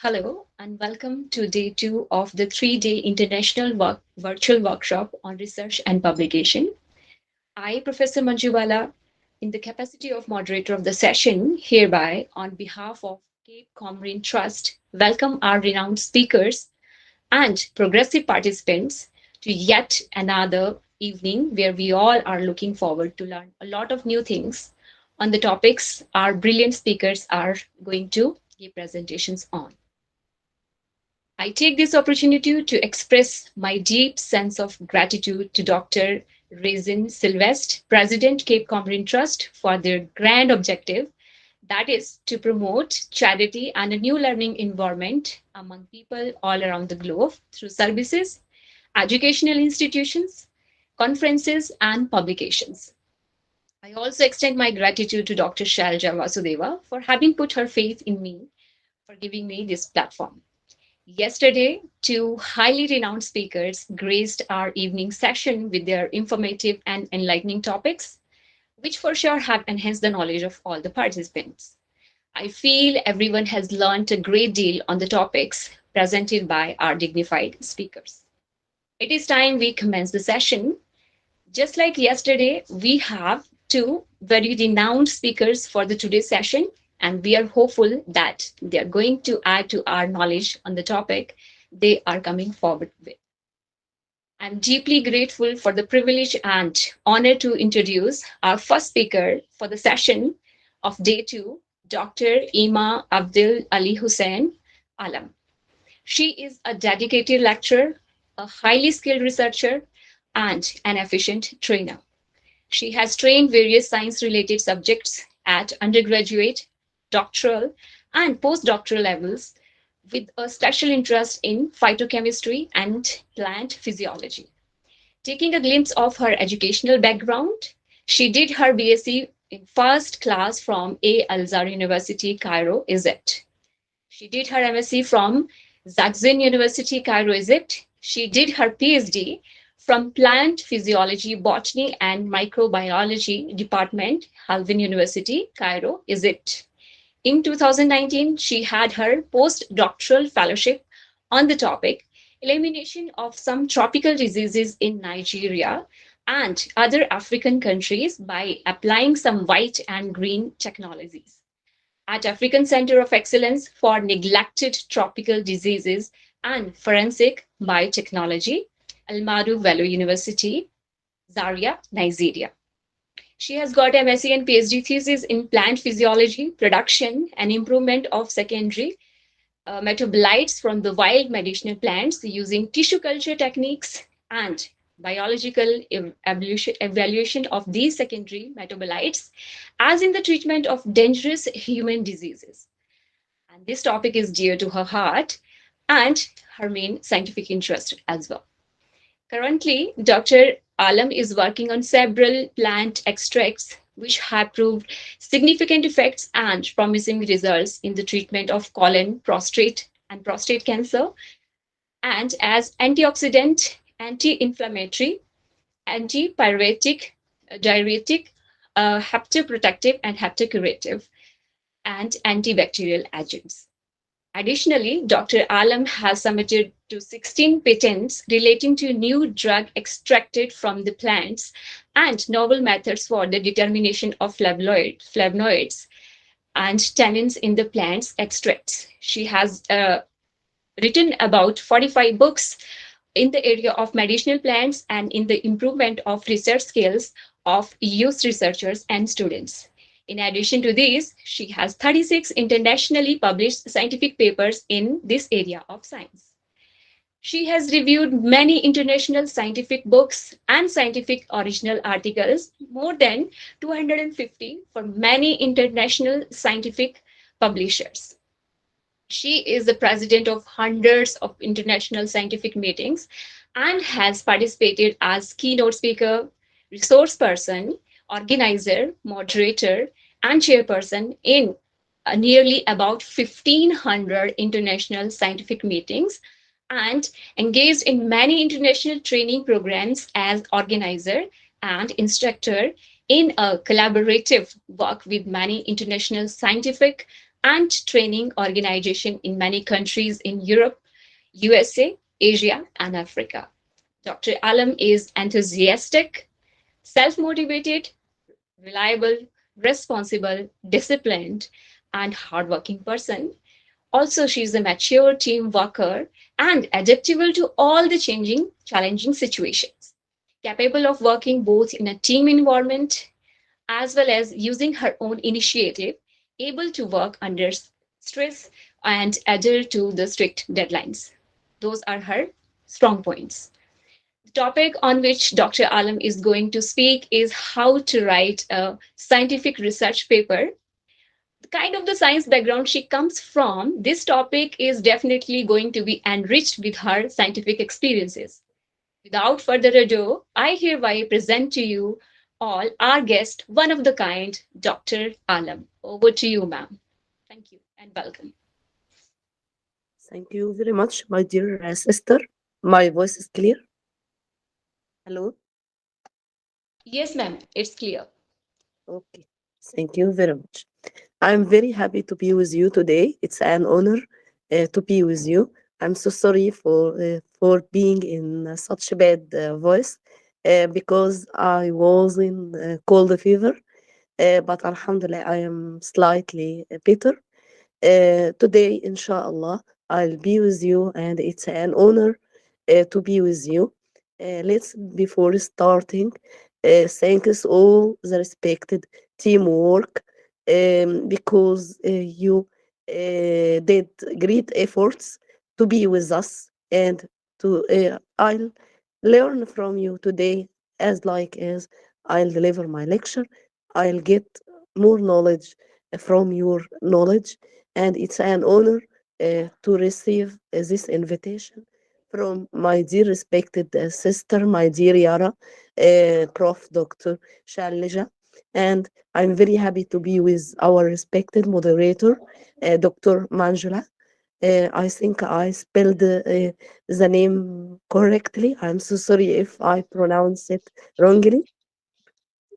Hello, and welcome to day two of the 3-day international virtual workshop on research and publication. I, Professor Manjuwala, in the capacity of moderator of the session, hereby, on behalf of Cape Comorin Trust, welcome our renowned speakers and progressive participants to yet another evening where we all are looking forward to learn a lot of new things on the topics our brilliant speakers are going to give presentations on. I take this opportunity to express my deep sense of gratitude to Dr. Raisin Sylvester, President, Cape Comorin Trust, for their grand objective, that is to promote charity and a new learning environment among people all around the globe through services, educational institutions, conferences, and publications. I also extend my gratitude to Dr. Shalja Vasudeva for having put her faith in me, for giving me this platform. Yesterday, two highly renowned speakers graced our evening session with their informative and enlightening topics, which for sure have enhanced the knowledge of all the participants. I feel everyone has learned a great deal on the topics presented by our dignified speakers. It is time we commence the session. Just like yesterday, we have two very renowned speakers for the today's session, and we are hopeful that they are going to add to our knowledge on the topic they are coming forward with. I'm deeply grateful for the privilege and honor to introduce our first speaker for the session of day two, Dr. Ima Abdul Ali Hussain Alam. She is a dedicated lecturer, a highly skilled researcher, and an efficient trainer. She has trained various science related subjects at undergraduate, doctoral, and postdoctoral levels with a special interest in phytochemistry and plant physiology. Taking a glimpse of her educational background, she did her BSc in first class from Al Azhar University, Cairo, Egypt. She did her MSc from Zaxin University, Cairo, Egypt. She did her PhD from Plant Physiology, Botany and Microbiology Department, Halvin University, Cairo, Egypt. In 2019, she had her postdoctoral fellowship on the topic elimination of some tropical diseases in Nigeria and other African countries by applying some white and green technologies at African Center of Excellence for Neglected Tropical Diseases and Forensic Biotechnology, Almadu Bello University, Zaria, Nigeria. She has got MSc and PhD thesis in plant physiology, production, and improvement of secondary metabolites from the wild medicinal plants using tissue culture techniques and biological evaluation of these secondary metabolites as in the treatment of dangerous human diseases. And this topic is dear to her heart and her main scientific interest as well. Currently, Dr. Alam is working on several plant extracts which have proved significant effects and promising results in the treatment of colon, prostate, and prostate cancer, and as antioxidant, anti-inflammatory, antipyretic, diuretic, hepatoprotective, and hepatocurative, and antibacterial agents. Additionally, Dr. Alam has submitted to 16 patents relating to new drug extracted from the plants and novel methods for the determination of flavonoids and tannins in the plant's extracts. She has written about 45 books in the area of medicinal plants and in the improvement of research skills of youth researchers and students. In addition to this, she has 36 internationally published scientific papers in this area of science. She has reviewed many international scientific books and scientific original articles, more than 250 for many international scientific publishers. She is the president of hundreds of international scientific meetings and has participated as keynote speaker, resource person, organizer, moderator, and chairperson in nearly about 1,500 international scientific meetings and engaged in many international training programs as organizer and instructor in a collaborative work with many international scientific and training organization in many countries in Europe, USA, Asia, and Africa. Dr. Alam is enthusiastic, self motivated, reliable, responsible, disciplined, and hardworking person. Also, she's a mature team worker and adaptable to all the challenging situations, capable of working both in a team environment as well as using her own initiative, able to work under stress and adhere to the strict deadlines. Those are her strong points. The topic on which Dr. Alam is going to speak is how to write a scientific research paper. The kind of the science background she comes from, this topic is definitely going to be enriched with her scientific experiences. Without further ado, I hereby present to you all our guest, one of the kind, Dr. Alam. Over to you, ma'am. Thank you and welcome. Thank you very much, my dear sister. My voice is clear. Hello. Yes, ma'am, it's clear. Okay. Thank you very much. I'm very happy to be with you today. It's an honor to be with you. I'm so sorry for being in such a bad voice because I was in cold fever. But Alhamdulillah, I am slightly better. Today, inshallah, I'll be with you, and it's an honor to be with you. Let's, before starting, thanks all the respected teamwork because you did great efforts to be with us and to I'll learn from you today as I'll deliver my lecture. I'll get more knowledge from your knowledge, and it's an honor to receive this invitation from my dear respected sister, my dear Yara, Prof. Dr. Shalija. And I'm very happy to be with our respected moderator, Dr. Manjula. I think I spelled the name correctly. I'm so sorry if I pronounce it wrongly.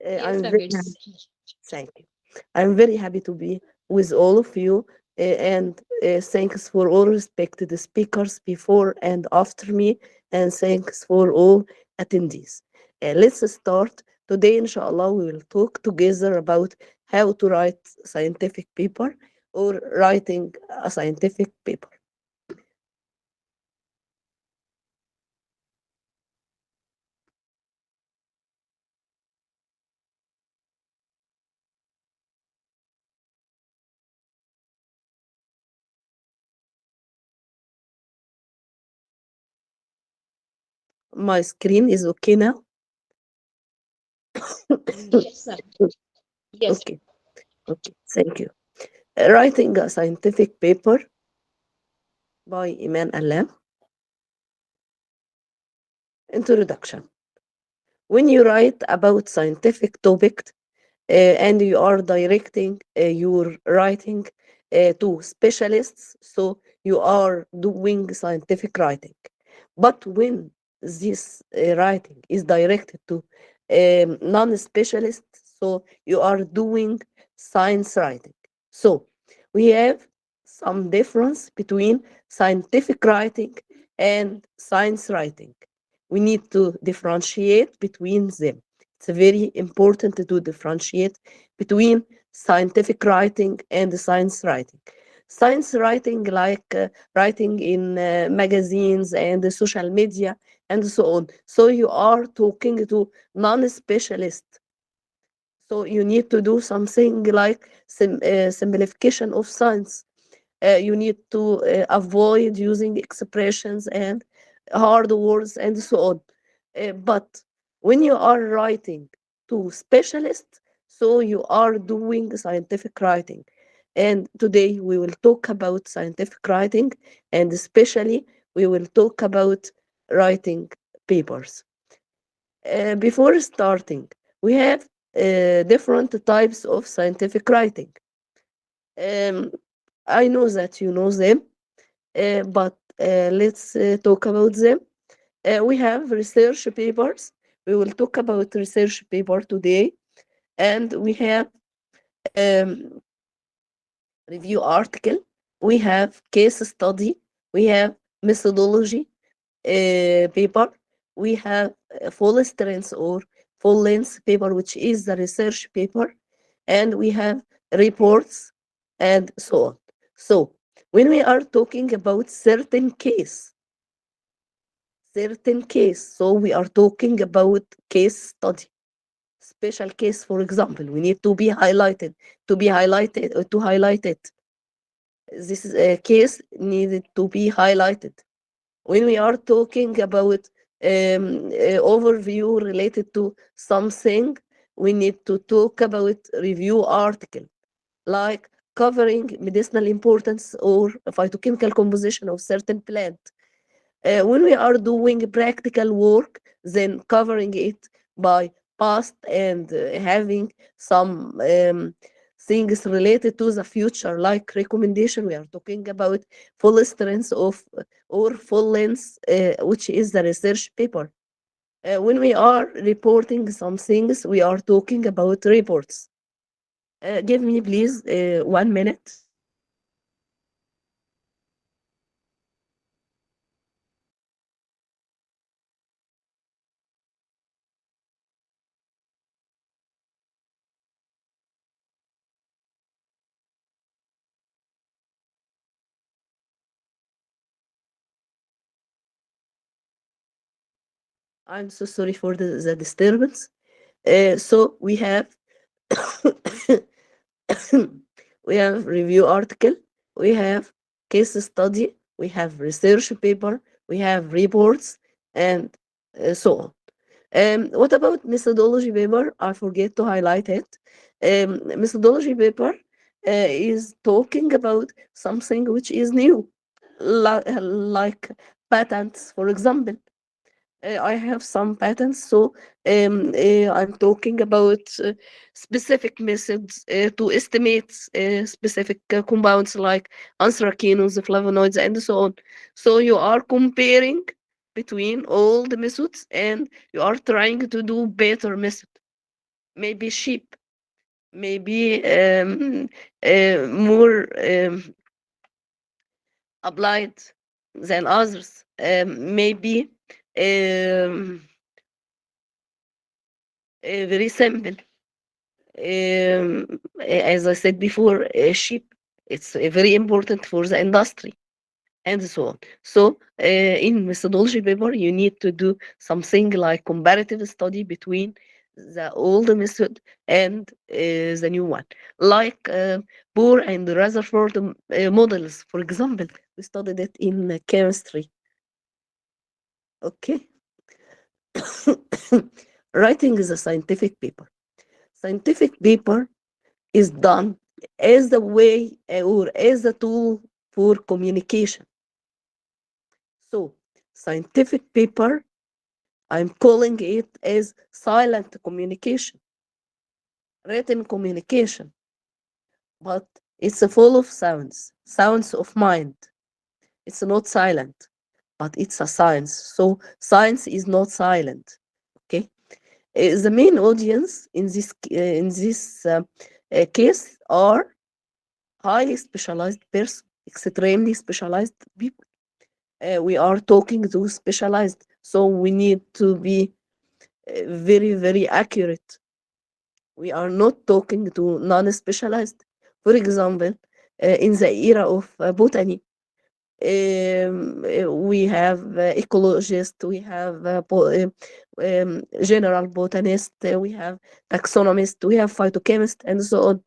Yes, I'm ma'am, very happy. it's Thank you. I'm very happy to be with all of you, and thanks for all respected speakers before and after me, and thanks for all attendees. Let's start. Today, inshallah, we will talk together about how to write scientific paper or writing a scientific paper. My screen is okay now. yes, ma'am. Yes, Okay, okay, thank you. Writing a scientific paper by Iman Alam. Introduction. When you write about scientific topic and you are directing your writing to specialists, so you are doing scientific writing. But when this writing is directed to non-specialists, so you are doing science writing. So we have some difference between scientific writing and science writing. We need to differentiate between them. It's very important to differentiate between scientific writing and science writing. Science writing, like writing in magazines and social media and so on. So you are talking to non-specialists. So you need to do something like simplification of science. You need to avoid using expressions and hard words and so on. But when you are writing to specialists, so you are doing scientific writing. And today we will talk about scientific writing, and especially we will talk about writing papers. Before starting, we have different types of scientific writing. Um, I know that you know them, but let's talk about them. We have research papers. We will talk about research paper today, and we have um, review article, we have case study, we have methodology paper, we have a full strength or full length paper, which is the research paper, and we have reports and so on. So when we are talking about certain case, so we are talking about case study, special case, for example, we need to be highlighted, to highlight it. This is a case needed to be highlighted. When we are talking about overview related to something, we need to talk about review article, like covering medicinal importance or phytochemical composition of certain plant. When we are doing practical work, then covering it by past and having some things related to the future, like recommendation. We are talking about full strength of or full length, which is the research paper. When we are reporting some things, we are talking about reports. Give me, please, 1 minute. I'm so sorry for the disturbance. So we have we have review article, we have case study, we have research paper, we have reports, and so on. What about methodology paper? I forget to highlight it. Methodology paper is talking about something which is new, like patents, for example. I have some patents, so I'm talking about specific methods to estimate specific compounds like anthraquinones, flavonoids, and so on. So you are comparing between all the methods, and you are trying to do better method, maybe cheap, maybe more applied than others, maybe. Um, very simple. As I said before, sheep, it's very important for the industry and so on. So in methodology paper, you need to do something like comparative study between the old method and the new one, like Bohr and Rutherford models, for example. We studied it in chemistry. Okay. Writing is a scientific paper. Scientific paper is done as the way or as a tool for communication. So, scientific paper, I'm calling it as silent communication, written communication, but it's full of sounds, sounds of mind. It's not silent, but it's a science. So, science is not silent. Okay. The main audience in this case are highly specialized person, extremely specialized people. We are talking to specialized, so we need to be very, very accurate. We are not talking to non-specialized. For example, in the era of botany, we have ecologists, we have general botanist, we have taxonomist, we have phytochemist, and so on.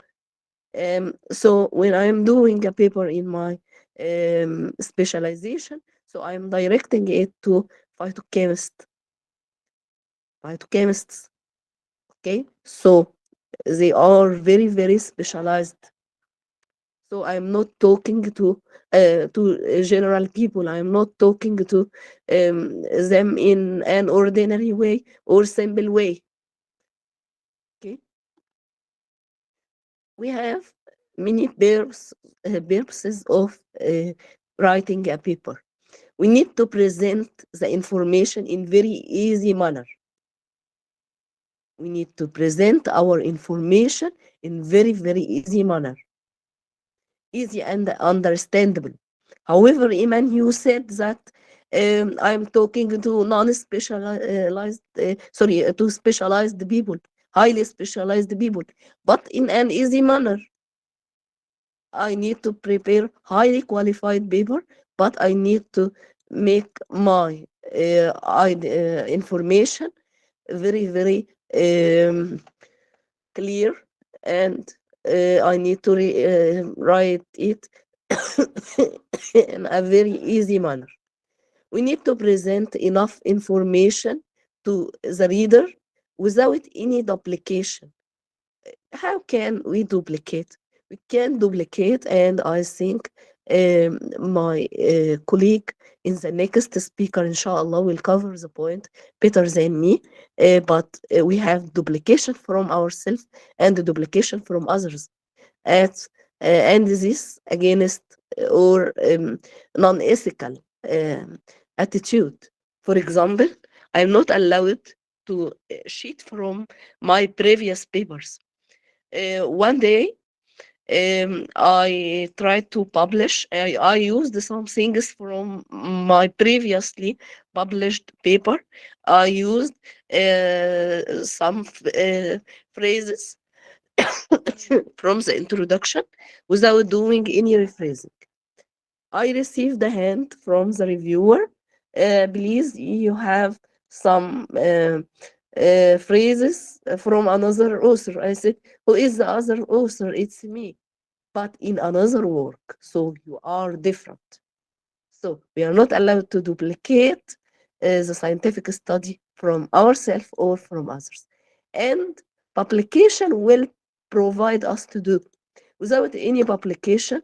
So when I'm doing a paper in my specialization, so I'm directing it to phytochemist, phytochemists. Okay, so they are very, very specialized. So I'm not talking to general people. I'm not talking to them in an ordinary way or simple way. Okay, we have many purposes of writing a paper. We need to present the information in very easy manner. We need to present our information in very, very easy manner. easy and understandable. However, Iman, you said that I'm talking to non-specialized, to specialized people, highly specialized people, but in an easy manner. I need to prepare highly qualified paper, but I need to make my information very, very clear, and I need to write it in a very easy manner. We need to present enough information to the reader without any duplication. How can we duplicate? We can duplicate, and I think my colleague in the next speaker, inshallah, will cover the point better than me. But we have duplication from ourselves and duplication from others. At, and this against or non-ethical attitude. For example, I'm not allowed to cheat from my previous papers. One day, I tried to publish. I used some things from my previously published paper. I used some phrases from the introduction without doing any rephrasing. I received a hint from the reviewer. Please, you have some phrases from another author. I said, who is the other author? It's me, but in another work. So you are different. So we are not allowed to duplicate the scientific study from ourselves or from others. And publication will provide us to do. Without any publication,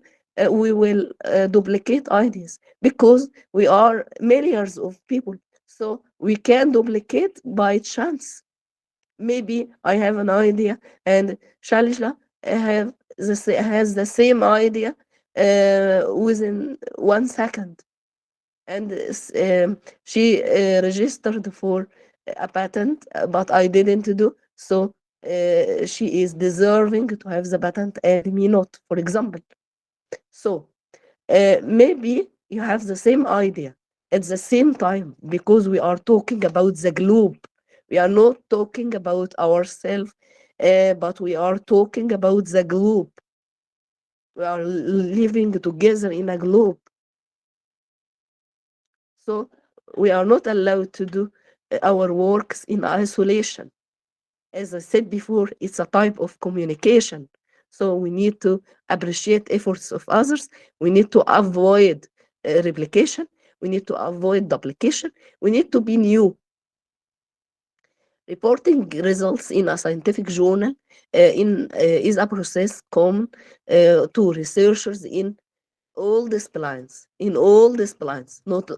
we will duplicate ideas because we are millions of people. So we can duplicate by chance. Maybe I have an idea and Shalishla has the same idea within 1 second, and she registered for a patent, but I didn't do so. She is deserving to have the patent and me not, for example. So maybe you have the same idea at the same time because we are talking about the globe. We are not talking about ourselves, but we are talking about the globe. We are living together in a globe. So we are not allowed to do our works in isolation. As I said before, it's a type of communication. So we need to appreciate efforts of others. We need to avoid replication. We need to avoid duplication. We need to be new. Reporting results in a scientific journal is a process common to researchers in all disciplines, not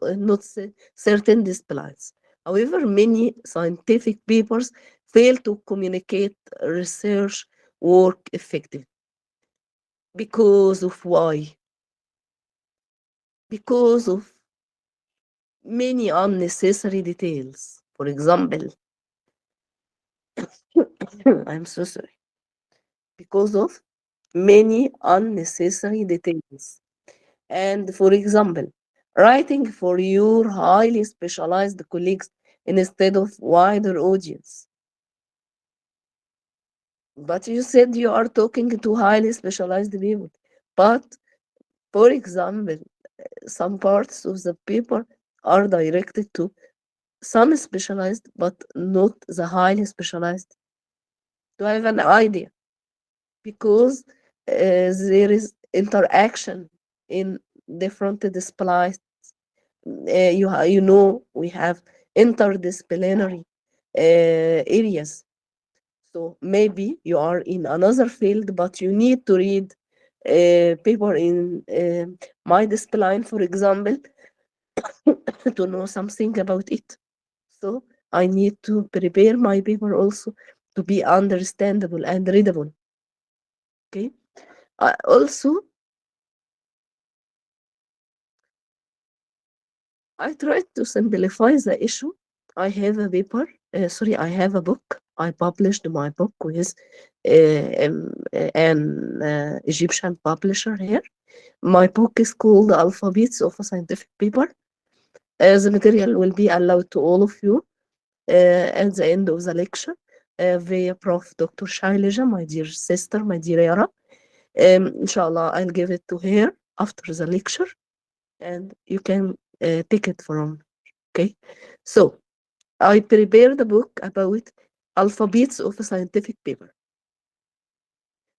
certain disciplines. However, many scientific papers fail to communicate research work effectively. Because of why? Because of many unnecessary details. For example, I'm so sorry. Because of many unnecessary details. And for example, writing for your highly specialized colleagues instead of wider audience. But you said you are talking to highly specialized people. But for example, some parts of the paper are directed to some specialized, but not the highly specialized. To have an idea, because there is interaction in different disciplines. You know, we have interdisciplinary areas. So maybe you are in another field, but you need to read paper in my discipline, for example, to know something about it. So I need to prepare my paper also to be understandable and readable. Okay. Also, I tried to simplify the issue. I have a paper, I have a book. I published my book with an Egyptian publisher here. My book is called Alphabets of a Scientific Paper. The material will be allowed to all of you at the end of the lecture via Prof. Dr. Shaileja, my dear sister, my dear Yara. Inshallah, I'll give it to her after the lecture and you can take it from. Okay. So I prepared a book about alphabets of a scientific paper.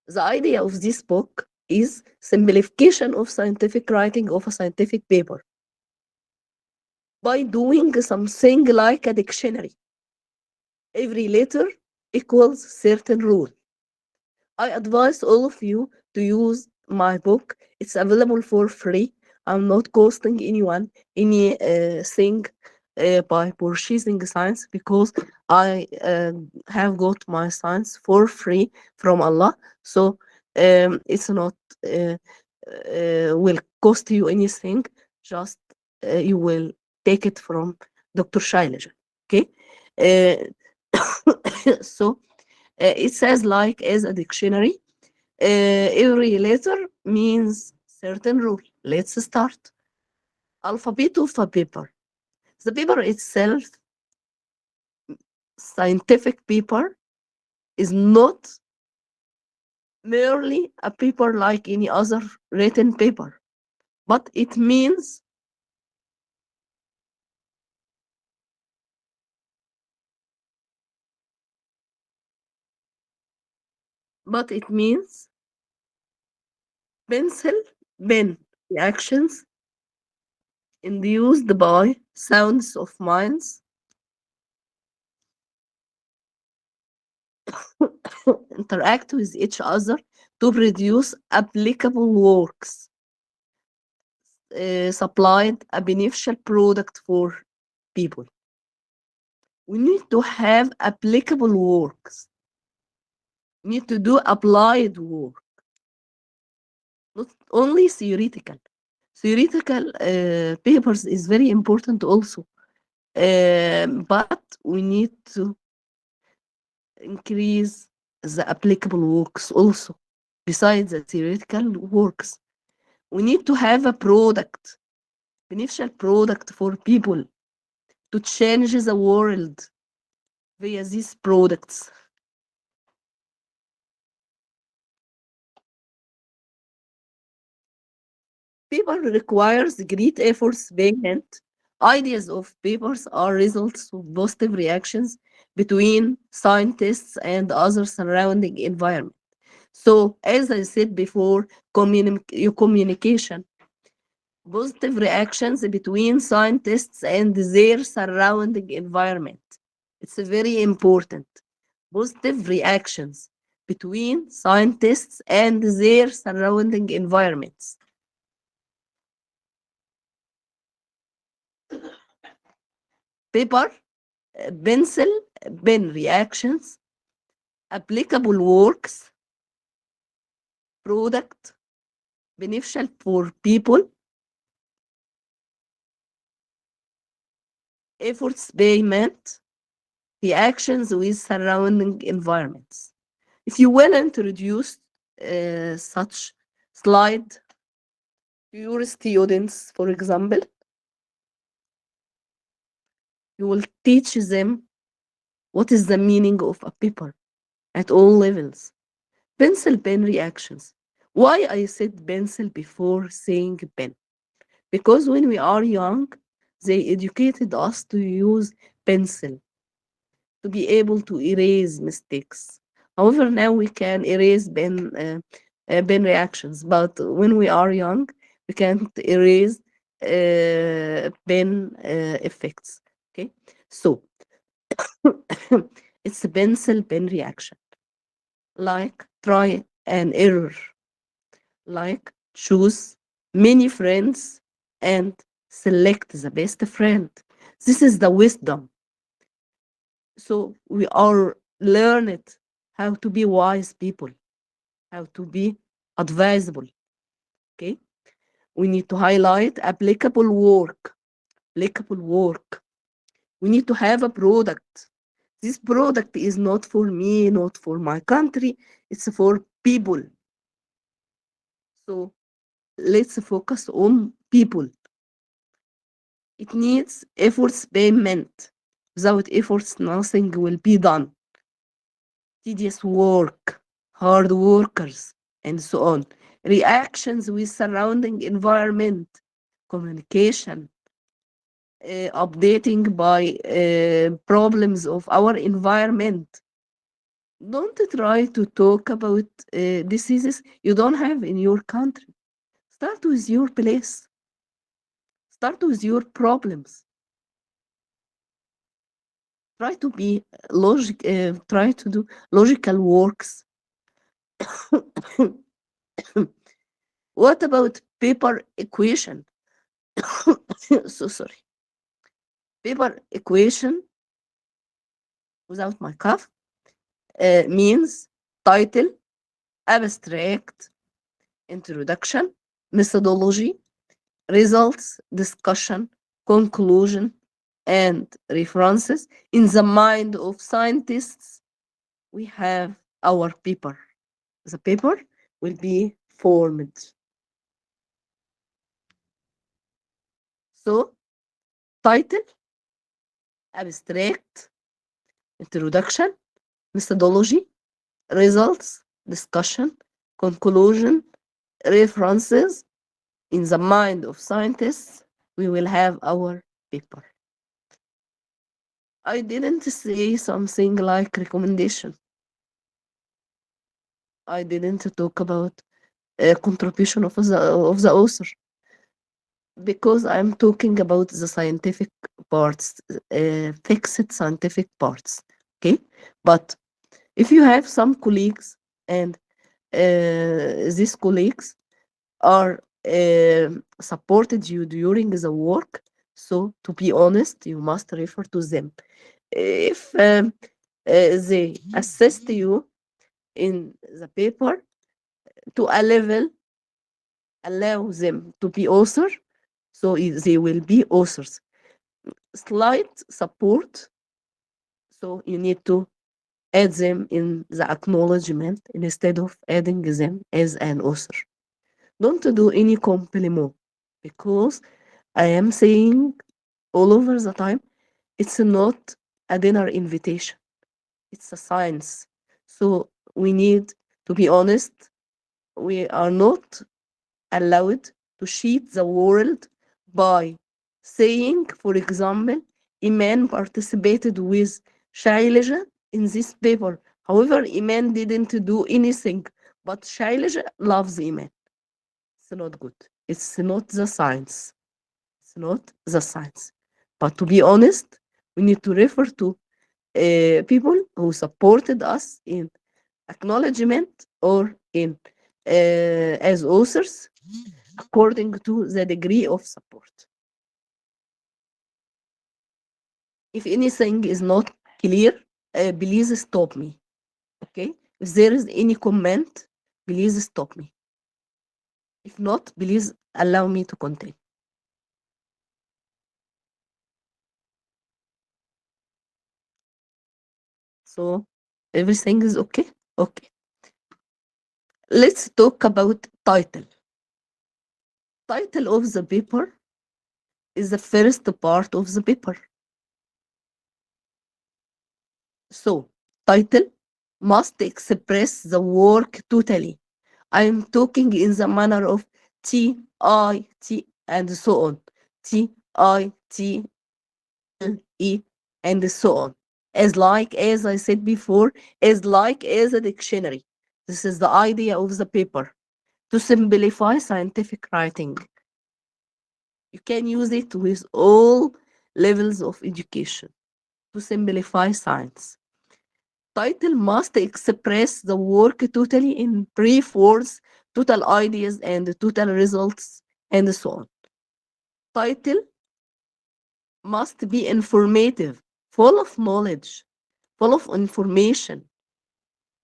The idea of this book is simplification of scientific writing of a scientific paper by doing something like a dictionary. Every letter equals certain rule. I advise all of you to use my book. It's available for free. I'm not costing anyone any thing by purchasing science because I have got my science for free from Allah. So it's not will cost you anything. Just you will take it from Dr. Shaileja. Okay. Uh, so it says like as a dictionary. Every letter means certain rule. Let's start. Alphabet of a paper. The paper itself, scientific paper, is not merely a paper like any other written paper, but it means but it means pencil, pen reactions induced by sounds of minds interact with each other to produce applicable works, supplied a beneficial product for people. We need to have applicable works. We need to do applied work, not only theoretical. Theoretical papers is very important also, but we need to increase the applicable works also. Besides the theoretical works, we need to have a product, beneficial product for people to change the world via these products. Paper requires great efforts payment. Ideas of papers are results of positive reactions between scientists and other surrounding environment. So, as I said before, communication, positive reactions between scientists and their surrounding environment. It's very important. Positive reactions between scientists and their surrounding environments. Paper, pencil, pen reactions, applicable works, product, beneficial for people, efforts payment, reactions with surrounding environments. If you will introduce such slide to your students, for example, you will teach them what is the meaning of a paper at all levels. Pencil pen reactions. Why I said pencil before saying pen? Because when we are young, they educated us to use pencil to be able to erase mistakes. However, now we can erase pen reactions, but when we are young, we can't erase pen effects. Okay, so it's a pencil pen reaction, like try and error, like choose many friends and select the best friend. This is the wisdom. So we are learned how to be wise people, how to be advisable. Okay. We need to highlight applicable work. Applicable work. We need to have a product. This product is not for me, not for my country. It's for people. So Let's focus on people. It needs efforts payment. Without efforts, nothing will be done. Tedious work, hard workers, and so on. Reactions with surrounding environment, communication, updating by problems of our environment. Don't try to talk about diseases you don't have in your country. Start with your place. Start with your problems. Try to be logic. Try to do logical works. What about paper equation? So sorry. Paper equation without my cough means title, abstract, introduction, methodology, results, discussion, conclusion, and references. In the mind of scientists, we have our paper. The paper will be formed. So, title, abstract, introduction, methodology, results, discussion, conclusion, references. In the mind of scientists, we will have our paper. I didn't say something like recommendation. I didn't talk about a contribution of the author because I'm talking about the scientific parts, fixed scientific parts. Okay, but if you have some colleagues and these colleagues are supported you during the work, so to be honest, you must refer to them. If they assist you in the paper to a level allow them to be author, so they will be authors. Slight support, so you need to add them in the acknowledgement instead of adding them as an author. Don't do any compliment because I am saying all over the time it's not a dinner invitation, it's a science. So we need to be honest, we are not allowed to cheat the world by saying, for example, Iman participated with Shailaja in this paper. However, Iman didn't do anything, but Shailaja loves Iman. It's not good. It's not the science. It's not the science. But to be honest, we need to refer to people who supported us in acknowledgement or in as authors according to the degree of support. If anything is not clear, please stop me. Okay? If there is any comment, please stop me. If not, please allow me to continue. So everything is okay? Okay. Let's talk about title. Title of the paper is the first part of the paper. So title must express the work totally. I am talking in the manner of T, I, T, and so on. T, I, T, L, E, and so on. As I said before, as a dictionary. This is the idea of the paper. To simplify scientific writing. You can use it with all levels of education to simplify science. Title must express the work totally in brief words, total ideas, and total results, and so on. Title must be informative, full of knowledge, full of information,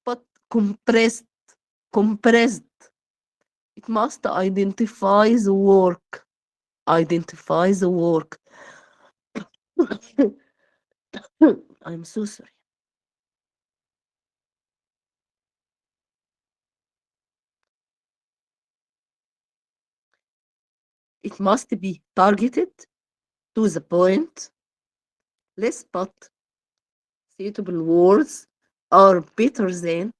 but compressed. Compressed. It must identify the work. Identify the work. I'm so sorry. It must be targeted, to the point, less but suitable words are better than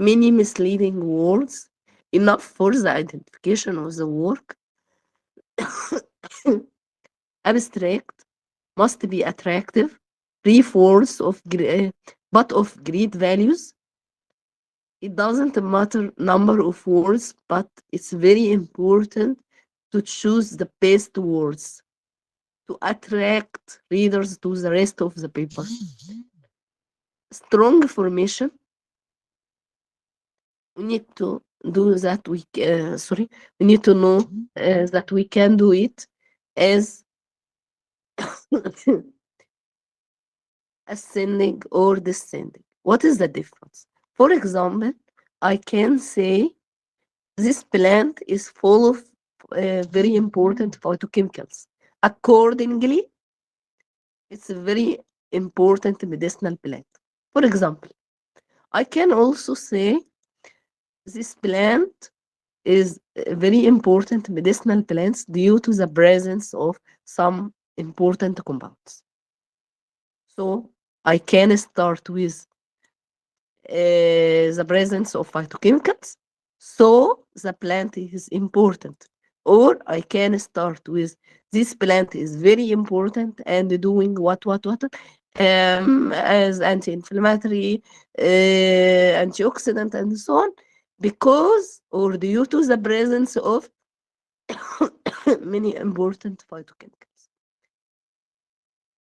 many misleading words, enough for the identification of the work. Abstract must be attractive, brief words but of great values. It doesn't matter number of words, but it's very important to choose the best words to attract readers to the rest of the paper. Strong formation, we need to do that. We need to know that we can do it as ascending or descending. What is the difference? For example, I can say this plant is full of very important phytochemicals. Accordingly, it's a very important medicinal plant. For example, I can also say this plant is a very important medicinal plants due to the presence of some important compounds. So I can start with the presence of phytochemicals. So the plant is important. Or I can start with this plant is very important and doing what, as anti-inflammatory, antioxidant, and so on, because or due to the presence of many important phytochemicals.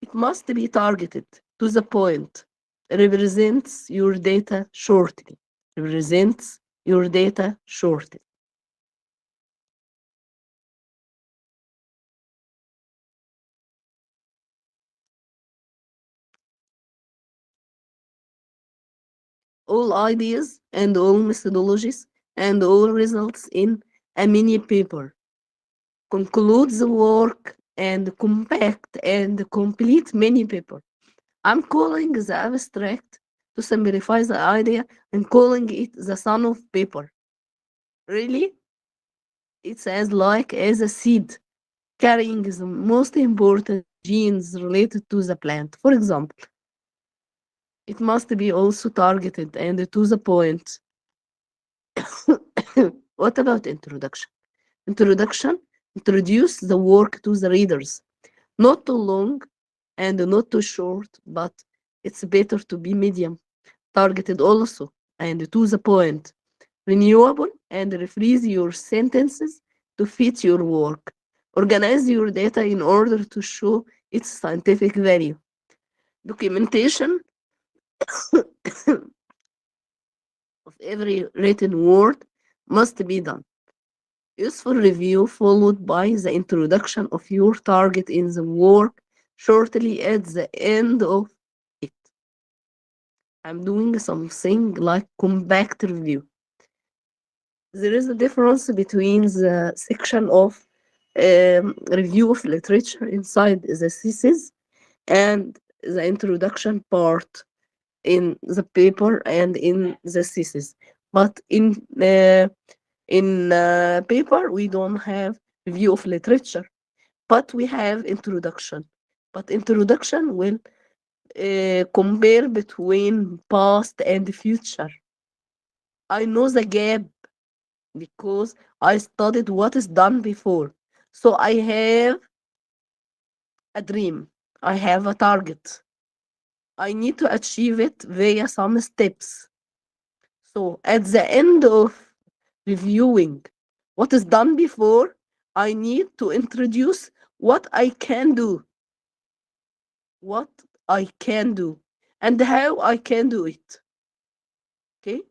It must be targeted to the point, represents your data shortly, represents your data shortly. All ideas and all methodologies and all results in a mini paper. Conclude the work and compact and complete mini paper. I'm calling the abstract to simplify the idea and calling it the son of paper. Really? It's as like as a seed carrying the most important genes related to the plant. For example, it must be also targeted and to the point. What about introduction? Introduction introduce the work to the readers. Not too long and not too short, but it's better to be medium. Targeted also and to the point. Renewable and rephrase your sentences to fit your work. Organize your data in order to show its scientific value. Documentation of every written word must be done. Useful review followed by the introduction of your target in the work shortly at the end of it. I'm doing something like compact review. There is a difference between the section of review of literature inside the thesis and the introduction part in the paper and in the thesis. But in paper we don't have review of literature, but we have introduction. But introduction will compare between past and future. I know the gap because I studied what is done before. So I have a dream. I have a target. I need to achieve it via some steps. So at the end of reviewing what is done before, I need to introduce what I can do, what I can do, and how I can do it. Okay?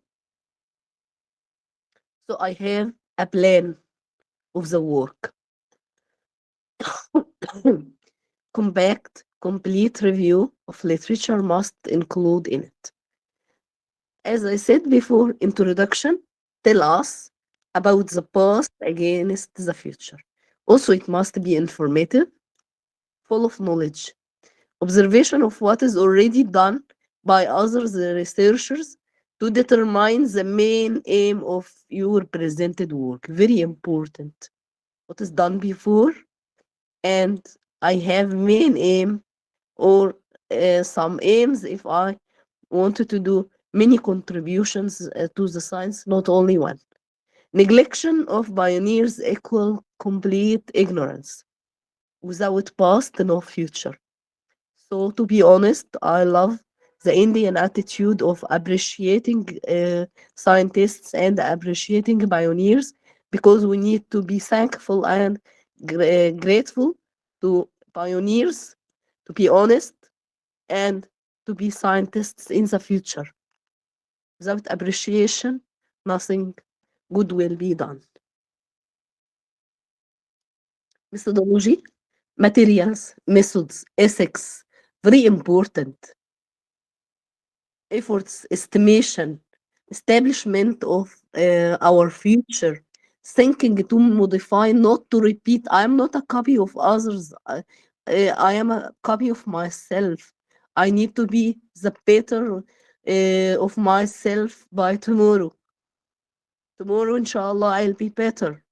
So I have a plan of the work. Compact, complete review of literature must include in it. As I said before, introduction tell us about the past against the future. Also, it must be informative, full of knowledge, observation of what is already done by others researchers to determine the main aim of your presented work. Very important. what is done before, and I have main aim or some aims if I wanted to do many contributions to the science, not only one. Neglection of pioneers equal complete ignorance. Without past, no future. So, to be honest, I love the Indian attitude of appreciating scientists and appreciating pioneers because we need to be thankful and grateful to pioneers, to be honest, and to be scientists in the future. Without appreciation, nothing good will be done. Methodology, materials, methods, ethics, very important. Efforts, estimation, establishment of our future, thinking to modify, not to repeat. I am not a copy of others. I am a copy of myself. I need to be the better of myself by tomorrow. Tomorrow, inshallah, I'll be better.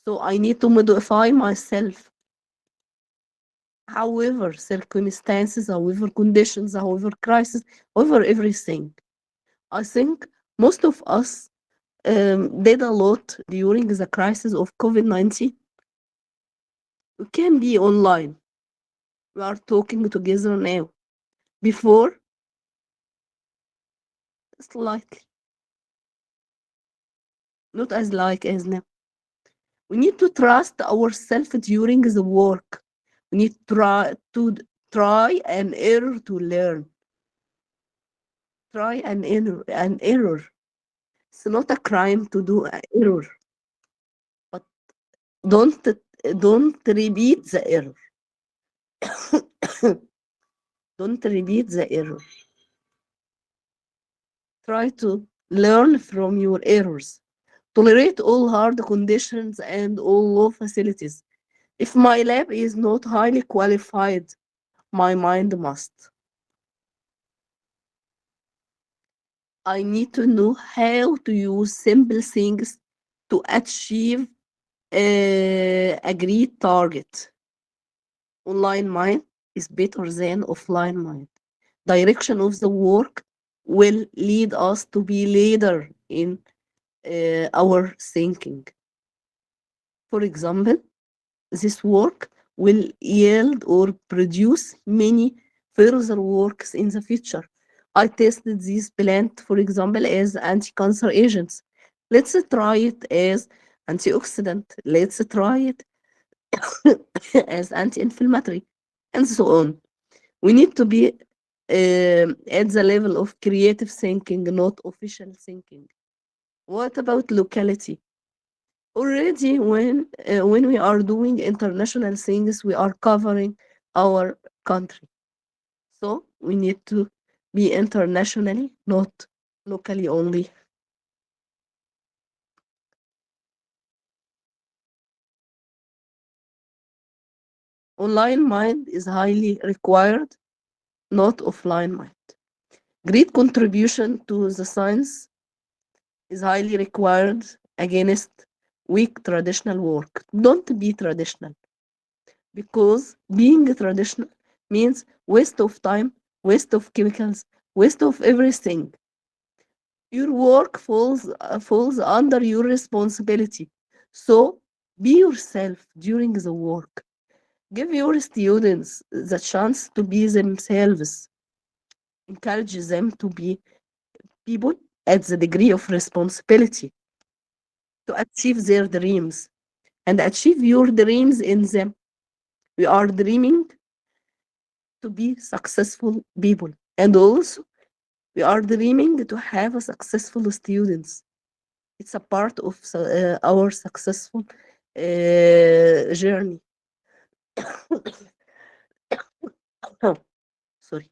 So I need to modify myself. However, circumstances, however, conditions, however, crisis, however, everything. I think most of us did a lot during the crisis of COVID-19. We can be online. We are talking together now. Before, slightly, not as like as now. We need to trust ourselves during the work. We need try and error to learn. Try and error. It's not a crime to do an error, but don't don't repeat the error. Don't repeat the error. Try to learn from your errors. Tolerate all hard conditions and all low facilities. If my lab is not highly qualified, my mind must. I need to know how to use simple things to achieve agreed target. Online mind is better than offline mind. Direction of the work will lead us to be leader in our thinking. For example, this work will yield or produce many further works in the future. I tested these plant, for example, as anti-cancer agents. Let's try it as antioxidant. Let's try it as anti-inflammatory, and so on. We need to be at the level of creative thinking, not official thinking. What about locality? Already, when we are doing international things, we are covering our country. So we need to be internationally, not locally only. Online mind is highly required, not offline mind. Great contribution to the science is highly required against weak traditional work. Don't be traditional because being traditional means waste of time, waste of chemicals, waste of everything. Your work falls under your responsibility. So be yourself during the work. Give your students the chance to be themselves. Encourage them to be people at the degree of responsibility to achieve their dreams and achieve your dreams in them. We are dreaming to be successful people, and also we are dreaming to have a successful students. It's a part of our successful journey. Sorry.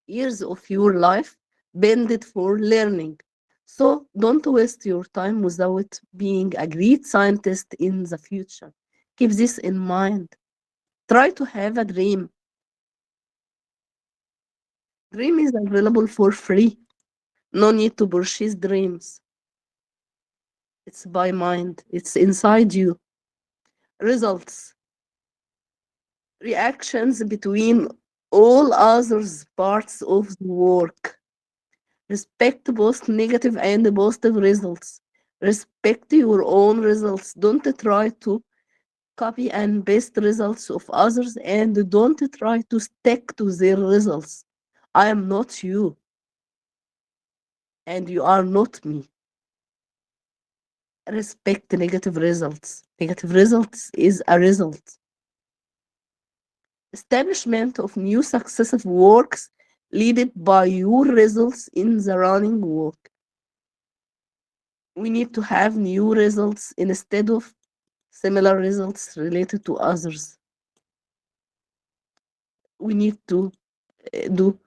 Years of your life bended for learning. So don't waste your time without being a great scientist in the future. Keep this in mind. Try to have a dream. Dream is available for free. No need to purchase dreams. It's by mind. It's inside you. Results, reactions between all others parts of the work. Respect both negative and positive results. Respect your own results. Don't try to copy and paste results of others and don't try to stick to their results. I am not you and you are not me. Respect negative results. Negative results is a result. Establishment of new successive works led by your results in the running work. We need to have new results instead of similar results related to others. We need to do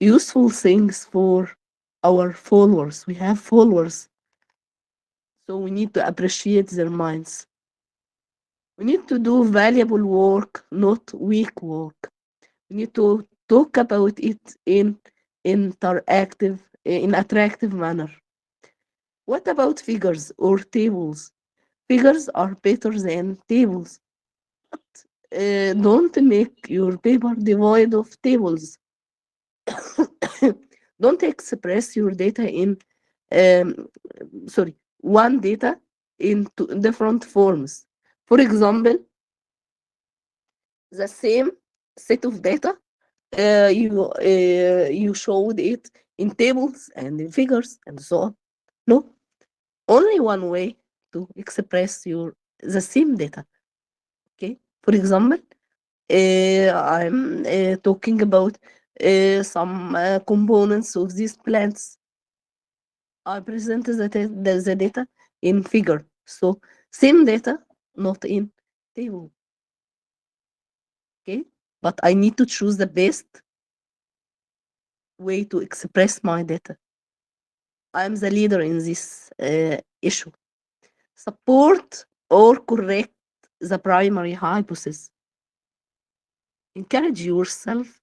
useful things for our followers. We have followers, so we need to appreciate their minds. We need to do valuable work, not weak work. We need to talk about it in attractive manner. What about figures or tables? Figures are better than tables. Don't make your paper devoid of tables. Don't express your data in um, sorry, one data in two different forms. For example, the same set of data, you showed it in tables and in figures and so on. No, only one way to express your the same data. Okay, for example, I'm talking about some components of these plants. I present the data in figure. So same data, not in table. Okay, but I need to choose the best way to express my data. I'm the leader in this issue. Support or correct the primary hypothesis. Encourage yourself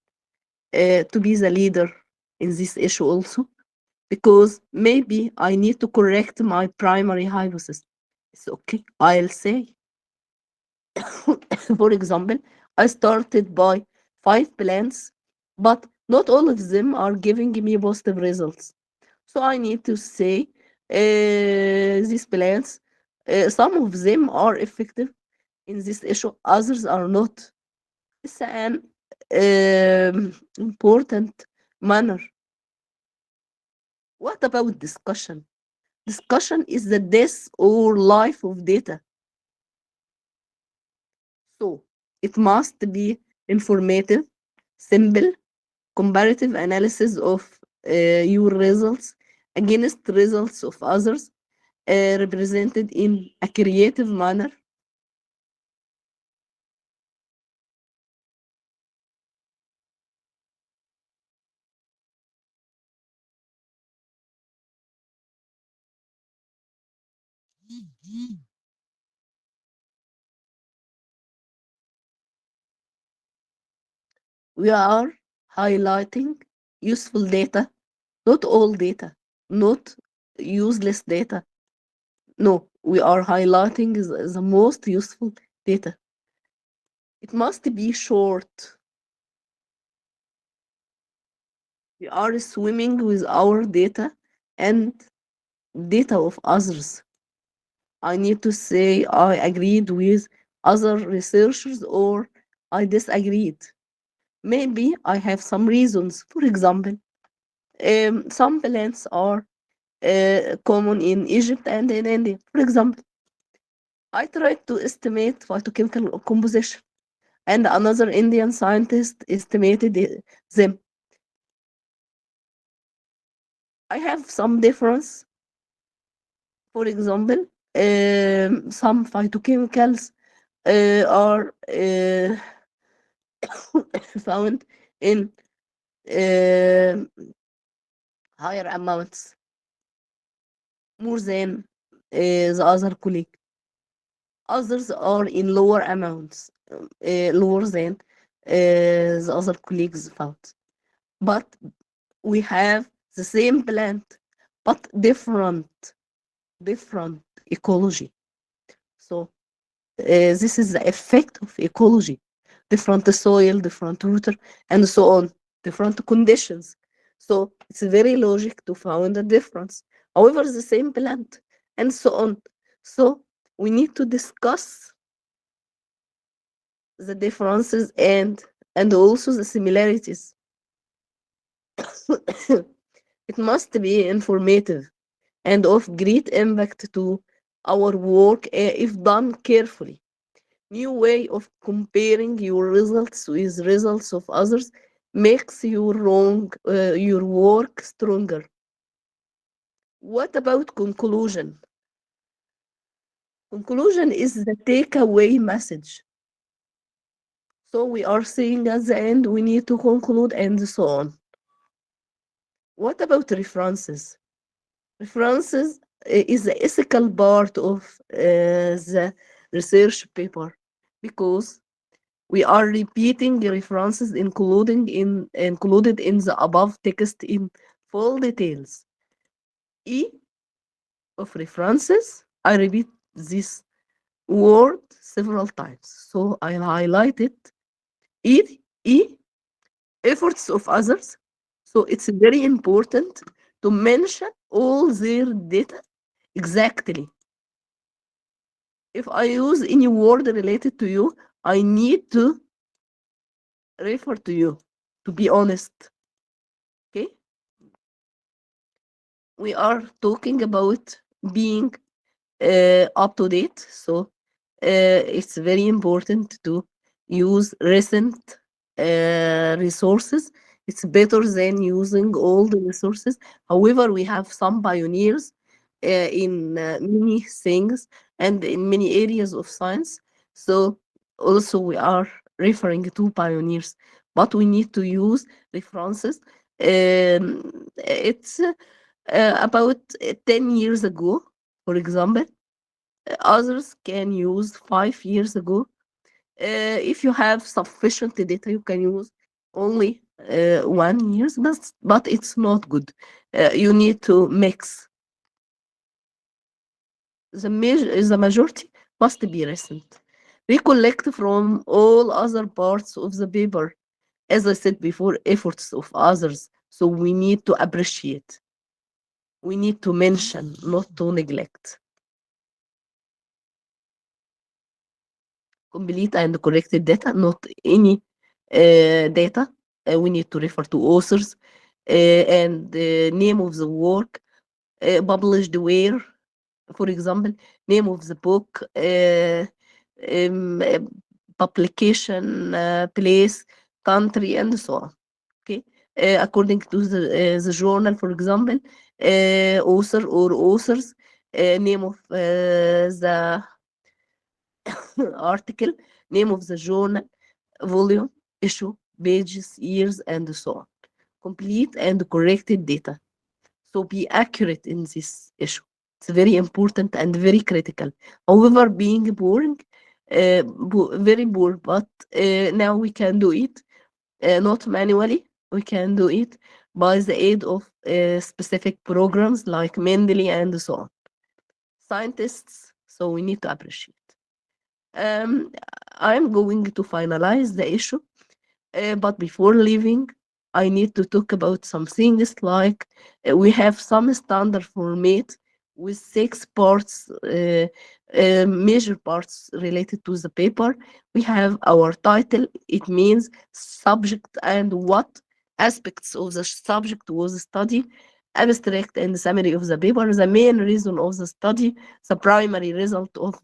to be the leader in this issue also, because maybe I need to correct my primary hypothesis. It's okay. I'll say, for example, I started by 5 plants, but not all of them are giving me positive results. So I need to say these plants, some of them are effective in this issue, others are not. It's an important manner. What about discussion? Discussion is the death or life of data. So it must be informative, simple, comparative analysis of your results against results of others, represented in a creative manner. We are highlighting useful data, not all data, not useless data. No, we are highlighting the most useful data. It must be short. We are swimming with our data and data of others. I need to say I agreed with other researchers or I disagreed. Maybe I have some reasons. For example, some plants are common in Egypt and in India. For example, I tried to estimate phytochemical composition, and another Indian scientist estimated them. I have some difference. For example, some phytochemicals are found in uh, higher amounts, more than the other colleague. Others are in lower amounts, lower than the other colleagues found. But we have the same plant, but different different ecology. So this is the effect of ecology, different soil, different water, and so on, different conditions. So it's very logic to find a difference. However, the same plant, and so on. So we need to discuss the differences and also the similarities. It must be informative and of great impact to our work if done carefully. New way of comparing your results with results of others makes your work stronger. What about conclusion? Conclusion is the takeaway message. So we are saying at the end we need to conclude and so on. What about references? References is the ethical part of the research paper because we are repeating references included in the above text in full details. E of references, I repeat this word several times. So I highlight it. E efforts of others. So it's very important to mention all their data exactly. If I use any word related to you, I need to refer to you, to be honest. Okay? We are talking about being up to date. So it's very important to use recent resources. It's better than using old resources. However, we have some pioneers in many things and in many areas of science. So also we are referring to pioneers, but we need to use references. It's about 10 years ago, for example. Others can use 5 years ago. If you have sufficient data, you can use only 1 years, but it's not good. You need to mix. The majority must be recent. Recollect from all other parts of the paper. As I said before, efforts of others. So we need to appreciate. We need to mention, not to neglect. Complete and corrected data, not any data. We need to refer to authors and the name of the work, published where, for example, name of the book, um, uh, publication, place, country, and so on. Okay, according to the journal, for example, author or authors, name of the article, name of the journal, volume, issue, pages, years, and so on. Complete and corrected data. So be accurate in this issue. It's very important and very critical. However, being boring, very poor, but now we can do it, not manually. We can do it by the aid of specific programs like Mendeley and so on. Scientists, so we need to appreciate. Um, I'm going to finalize the issue, but before leaving, I need to talk about some things like we have some standard format with 6 parts, major parts related to the paper. We have our title, it means subject and what aspects of the subject was studied, abstract and summary of the paper, the main reason of the study, the primary result of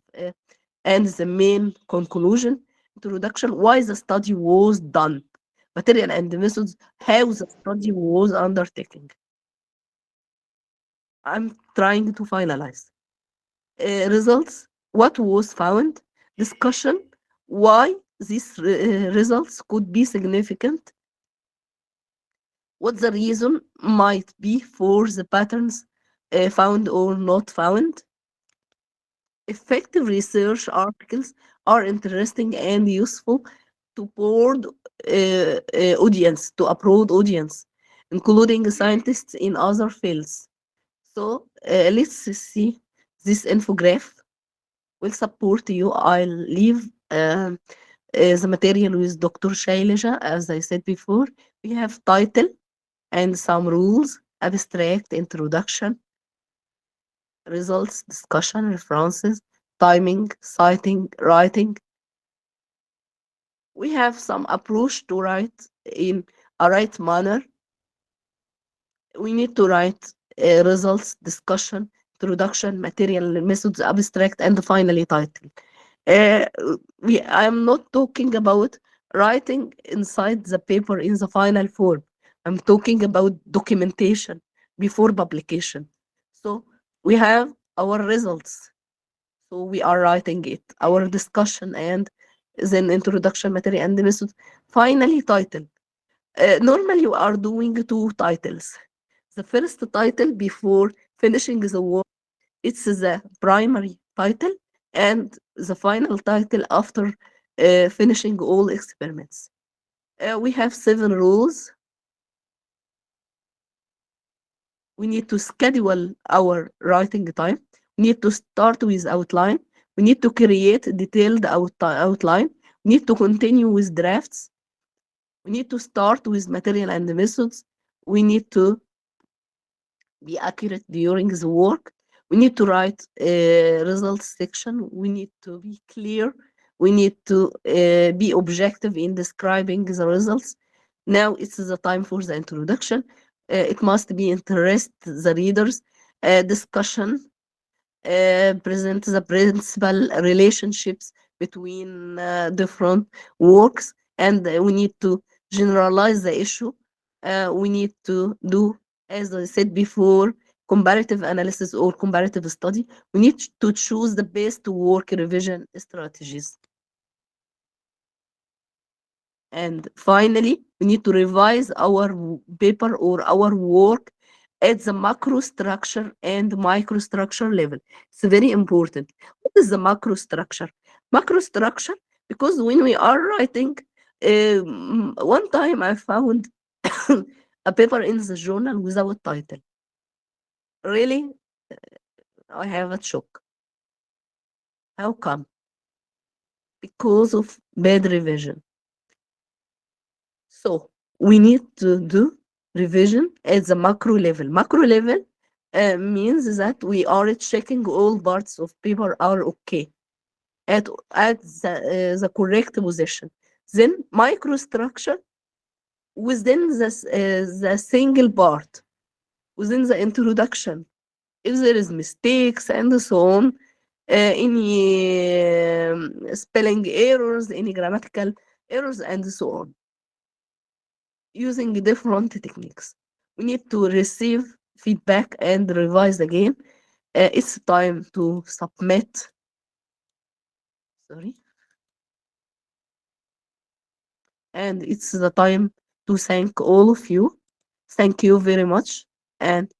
and the main conclusion, introduction, why the study was done, material and methods, how the study was undertaken. I'm trying to finalize. Results, what was found, discussion, why these results could be significant, what the reason might be for the patterns found or not found. Effective research articles are interesting and useful to to a broad audience, including scientists in other fields. So let's see This infograph will support you. I'll leave the material with Dr. Shailaja, as I said before. We have title and some rules, abstract, introduction, results, discussion, references, timing, citing, writing. We have some approach to write in a right manner. We need to write results, discussion, introduction, material, methods, abstract, and finally title. Uh, I am not talking about writing inside the paper in the final form. I'm talking about documentation before publication. So we have our results. So we are writing it, our discussion, and then introduction material and the method. Finally, title. Normally, you are doing two titles. The first title before finishing the work, it's the primary title, and the final title after finishing all experiments. We have 7 rules. We need to schedule our writing time. We need to start with outline. We need to create detailed outline. We need to continue with drafts. We need to start with material and methods. We need to be accurate during the work. We need to write a results section. We need to be clear. We need to be objective in describing the results. Now it's the time for the introduction. It must be interest the readers. Discussion present the principal relationships between different works, and we need to generalize the issue. We need to do, as I said before, comparative analysis or comparative study. We need to choose the best work revision strategies. And finally, we need to revise our paper or our work at the macro structure and microstructure level. It's very important. What is the macro structure? Macro structure, because when we are writing, one time I found a paper in the journal without title. Really, I have a shock. How come? Because of bad revision. So we need to do revision at the macro level. Macro level means that we are checking all parts of paper are okay at the correct position. Then microstructure within the single part, within the introduction. If there is mistakes and so on, any spelling errors, any grammatical errors, and so on, using different techniques. We need to receive feedback and revise again. It's time to submit. Sorry. And it's the time to thank all of you. Thank you very much. And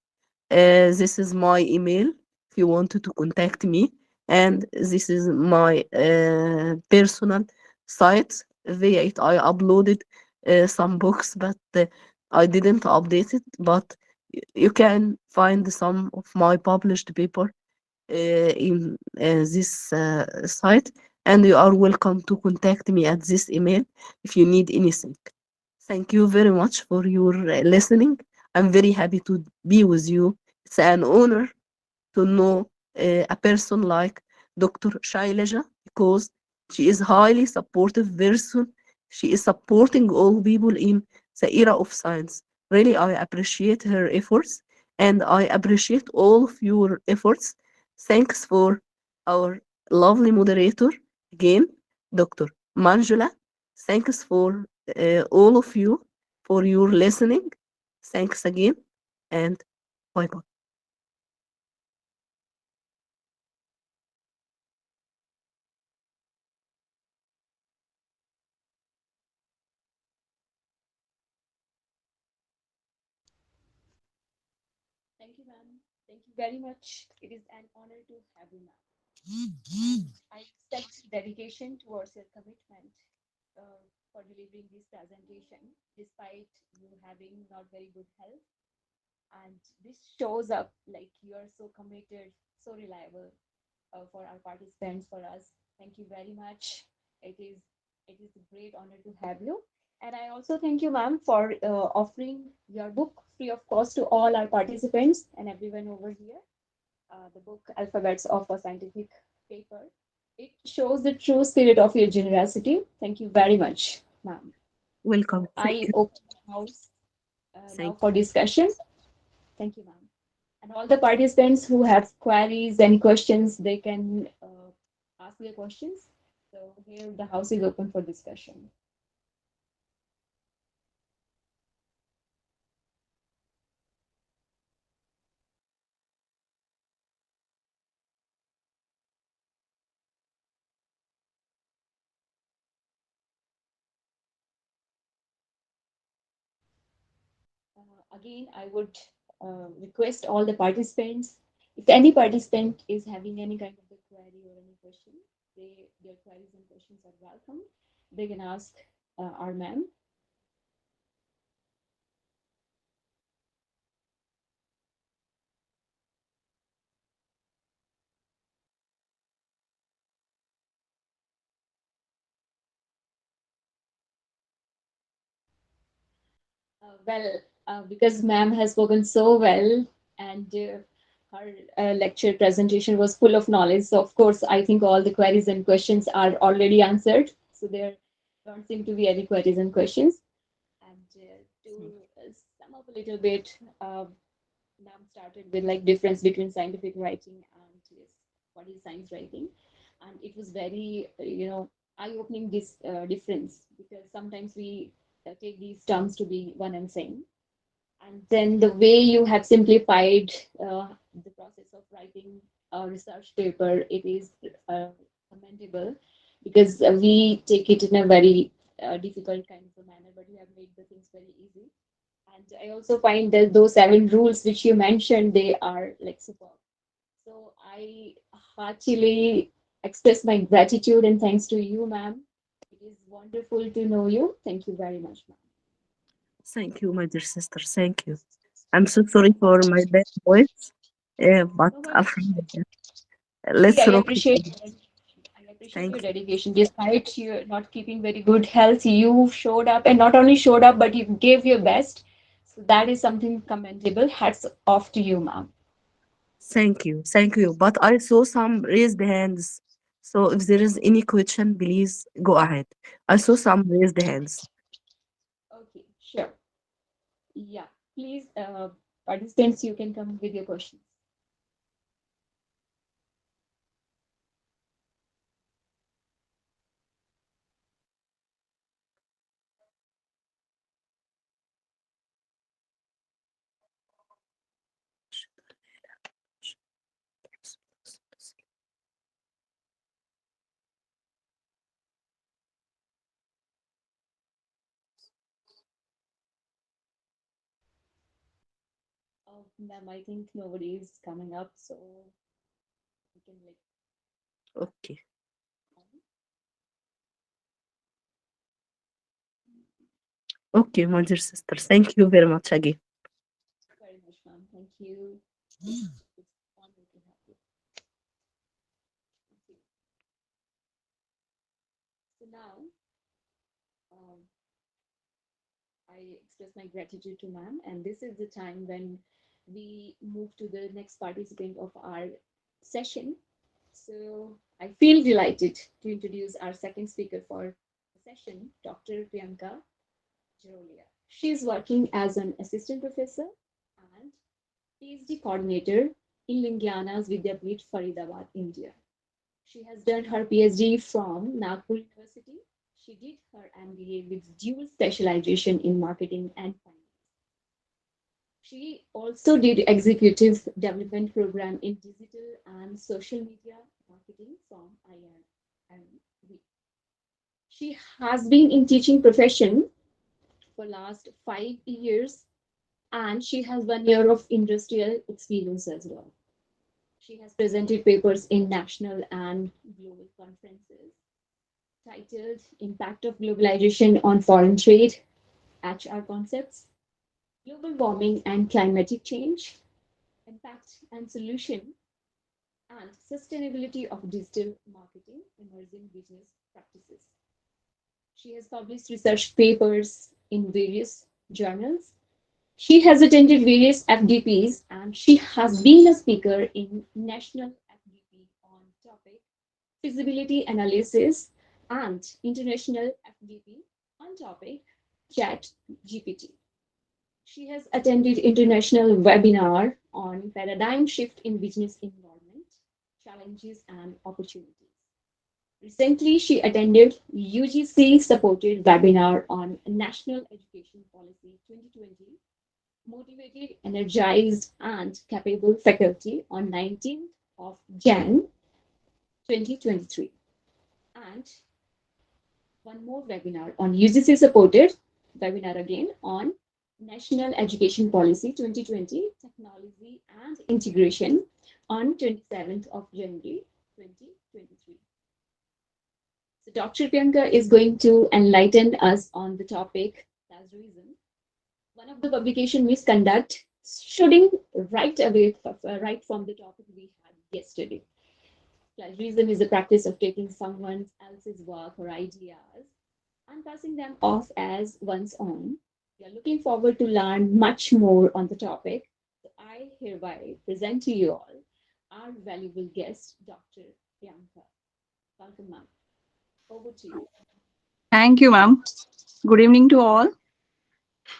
this is my email if you wanted to contact me. And this is my personal site. Via it, I uploaded some books, but I didn't update it. But you can find some of my published paper in this site, and you are welcome to contact me at this email if you need anything. Thank you very much for your listening. I'm very happy to be with you. It's an honor to know a person like Dr. Shailaja, because she is highly supportive person. She is supporting all people in the era of science. Really, I appreciate her efforts, and I appreciate all of your efforts. Thanks for our lovely moderator again, Dr. Manjula. Thanks for all of you for your listening. Thanks again, and bye bye. Thank you, ma'am. Thank you very much. It is an honor to have you, ma'am. And I accept dedication towards your commitment for delivering this presentation, despite you having not very good health. And this shows up like you are so committed, so reliable for our participants, for us. Thank you very much. It is it is a great honor to have you. And I also thank you, ma'am, for offering your book free of cost to all our participants and everyone over here. The book Alphabets of a Scientific Paper. It shows the true spirit of your generosity. Thank you very much, ma'am. Welcome. So Thank I you. open the house now Thank for discussion. Thank you, ma'am. And all the participants who have queries and questions, they can ask their questions. So here the house is open for discussion. Again, I would request all the participants, if any participant is having any kind of a query or any question, their queries and questions are welcome. They can ask our ma'am. Because ma'am has spoken so well and her lecture presentation was full of knowledge. So, of course, I think all the queries and questions are already answered. So, there don't seem to be any queries and questions. And to sum up a little bit, ma'am started with like difference between scientific writing and yes, what is science writing. And it was very, eye-opening this difference because sometimes we take these terms to be one and same, and then the way you have simplified the process of writing a research paper, it is commendable because we take it in a very difficult kind of a manner, but you have made the things very easy. And I also find that those 7 rules which you mentioned, they are like superb. So I heartily express my gratitude and thanks to you, ma'am. It is wonderful to know you. Thank you very much, ma'am. thank you, my dear sister. Thank you. I'm so sorry for my bad voice, but No worries. alhamdulillah. See, Let's rock it. I appreciate your Thank you. dedication. Despite you not keeping very good health, you showed up and not only showed up, but you gave your best. So that is something commendable. Hats off to you, ma'am. Thank you. Thank you. But I saw some raised hands. So if there is any question, please go ahead. I saw some raised hands. Okay, sure. Yeah, please, participants, you can come with your questions. Oh, ma'am, I think nobody is coming up, so we can like. Okay. Okay, my dear sister. Thank you very much again. Very much, ma'am. Thank you. It's an honor to have you. Okay. So now, um, I express my gratitude to ma'am, and this is the time when we move to the next participant of our session. So I feel delighted to introduce our second speaker for the session, Dr. Priyanka Jarolia. She is working as an assistant professor and PhD coordinator in Lingiana's Vidyapith, Faridabad, India. She has done her PhD from Nagpur University. She did her MBA with dual specialization in marketing and finance. She also did executive development program in digital and social media marketing from IIM. She has been in teaching profession for last 5 years and she has 1 year of industrial experience as well. She has presented papers in national and global conferences titled Impact of Globalization on Foreign Trade, HR Concepts, Global Warming and Climatic Change, Impact and Solution, and sustainability of digital marketing, emerging business practices. She has published research papers in various journals. She has attended various FDPs and she has been a speaker in national FDP on topic feasibility analysis and international FDP on topic chat GPT. She has attended international webinar on paradigm shift in business environment, challenges and opportunities. Recently, she attended UGC supported webinar on National Education Policy 2020, motivated, energized and capable faculty on 19th of Jan 2023. And one more webinar on UGC supported webinar again on National Education Policy 2020 Technology and Integration on 27th of January 2023. So Dr. Priyanka is going to enlighten us on the topic plagiarism. One of the publication misconduct shooting right away right from the topic we had yesterday. Plagiarism is the practice of taking someone else's work or ideas and passing them off as one's own. We are looking forward to learn much more on the topic. So I hereby present to you all our valuable guest, Dr. Priyanka. Welcome, ma'am. Over to you. Thank you, ma'am. Good evening to all.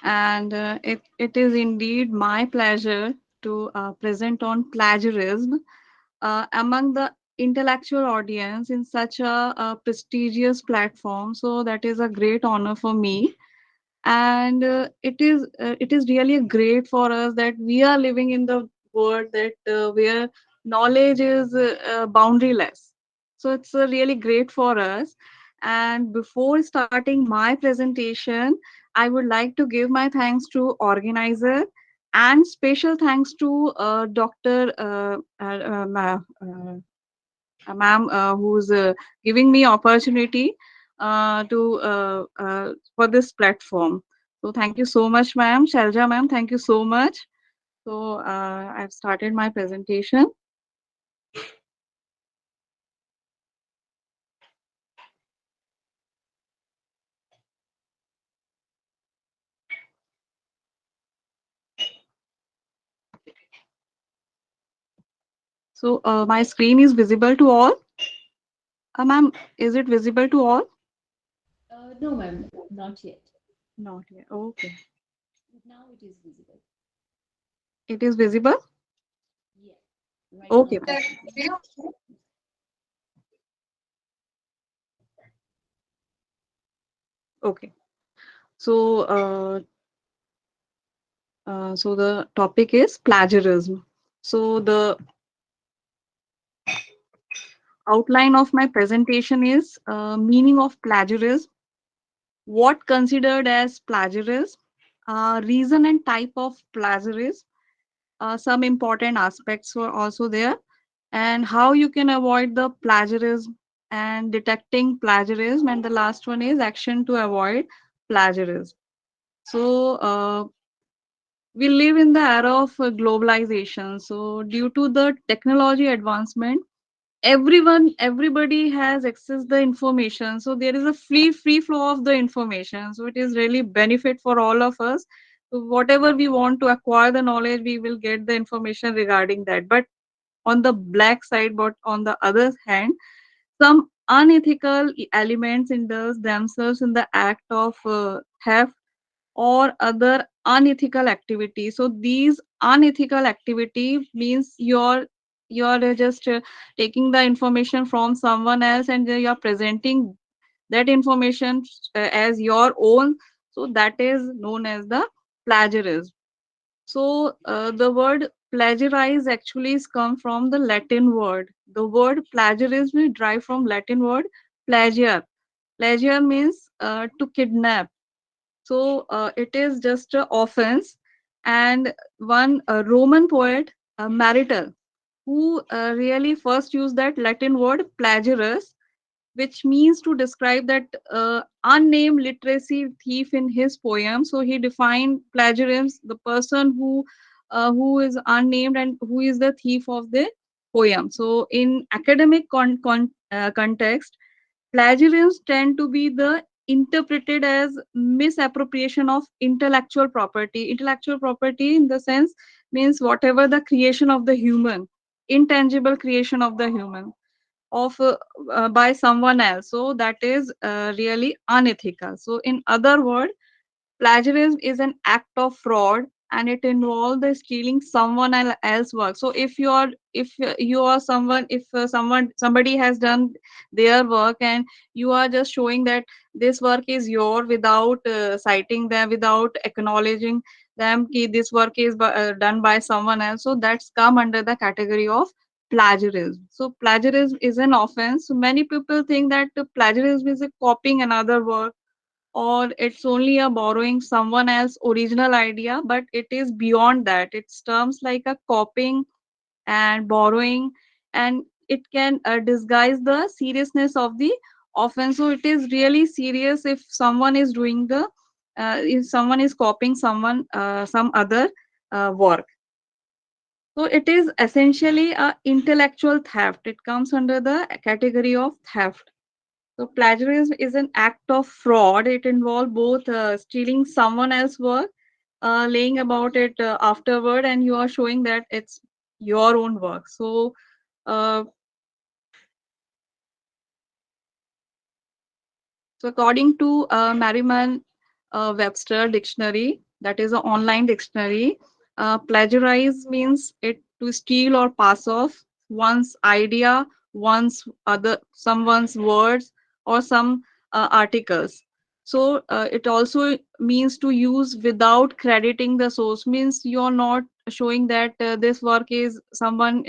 And it is indeed my pleasure to present on plagiarism among the intellectual audience in such a prestigious platform. So that is a great honor for me. And it is really great for us that we are living in the world that where knowledge is boundaryless. So it's really great for us. And before starting my presentation, I would like to give my thanks to organizer and special thanks to Dr. Ma'am, who's giving me opportunity to for this platform. So thank you so much, ma'am. Shalja, ma'am, thank you so much. So I've started my presentation. So my screen is visible to all. Ma'am, is it visible to all? No, ma'am, not yet. Not yet. Okay. But now it is visible. It is visible. Yeah, right now Okay, it ma'am. is visible. Okay. So so the topic is plagiarism. So the outline of my presentation is meaning of plagiarism, what considered as plagiarism, reason and type of plagiarism, some important aspects were also there, and how you can avoid the plagiarism and detecting plagiarism, and the last one is action to avoid plagiarism. So we live in the era of globalization. So due to the technology advancement, everybody has access the information, so there is a free flow of the information, so it is really benefit for all of us. So whatever we want to acquire the knowledge, we will get the information regarding that. But on the black side, but on the other hand, some unethical elements indulge themselves in the act of theft or other unethical activity. So these unethical activity means you're just taking the information from someone else, and you're presenting that information as your own. So that is known as the plagiarism. So the word plagiarize actually is come from the Latin word. The word plagiarism is derived from Latin word plagiar. Plagiar means to kidnap. So it is just a offense. And one Roman poet, Marital, who really first used that Latin word plagiarus, which means to describe that unnamed literacy thief in his poem. So he defined plagiarism, the person who is unnamed and who is the thief of the poem. So in academic context, plagiarisms tend to be the interpreted as misappropriation of intellectual property. Intellectual property in the sense means whatever the creation of the human, intangible creation of the human of by someone else. So that is really unethical. So in other words, plagiarism is an act of fraud and it involves the stealing someone else's work. So if you are someone, if somebody has done their work and you are just showing that this work is your without citing them, without acknowledging them ki this work is done by someone else, so that's come under the category of plagiarism. So plagiarism is an offense. So many people think that plagiarism is a copying another work, or it's only a borrowing someone else's original idea, but it is beyond that. It's terms like a copying and borrowing, and it can disguise the seriousness of the offense. So it is really serious if someone is doing the if someone is copying someone some other work. So it is essentially a intellectual theft. It comes under the category of theft. So plagiarism is an act of fraud. It involves both stealing someone else's work, laying about it afterward, and you are showing that it's your own work. Uh, So according to Merriam-Webster dictionary, that is an online dictionary, plagiarize means it to steal or pass off one's idea, someone's words, or some articles. So it also means to use without crediting the source. Means you're not showing that this work is someone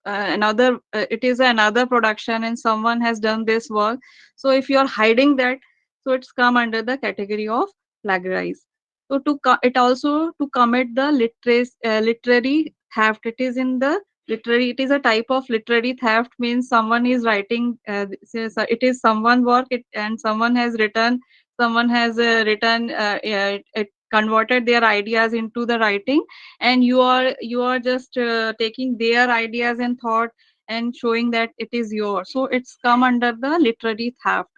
another. It is another production, and someone has done this work. So if you are hiding that, so it's come under the category of plagiarize. So it also to commit the literary theft. It is in the literary. It is a type of literary theft. Means someone is writing. It is someone work. And someone has written. Someone has written. It converted their ideas into the writing, and you are just taking their ideas and thought and showing that it is yours. So it's come under the literary theft.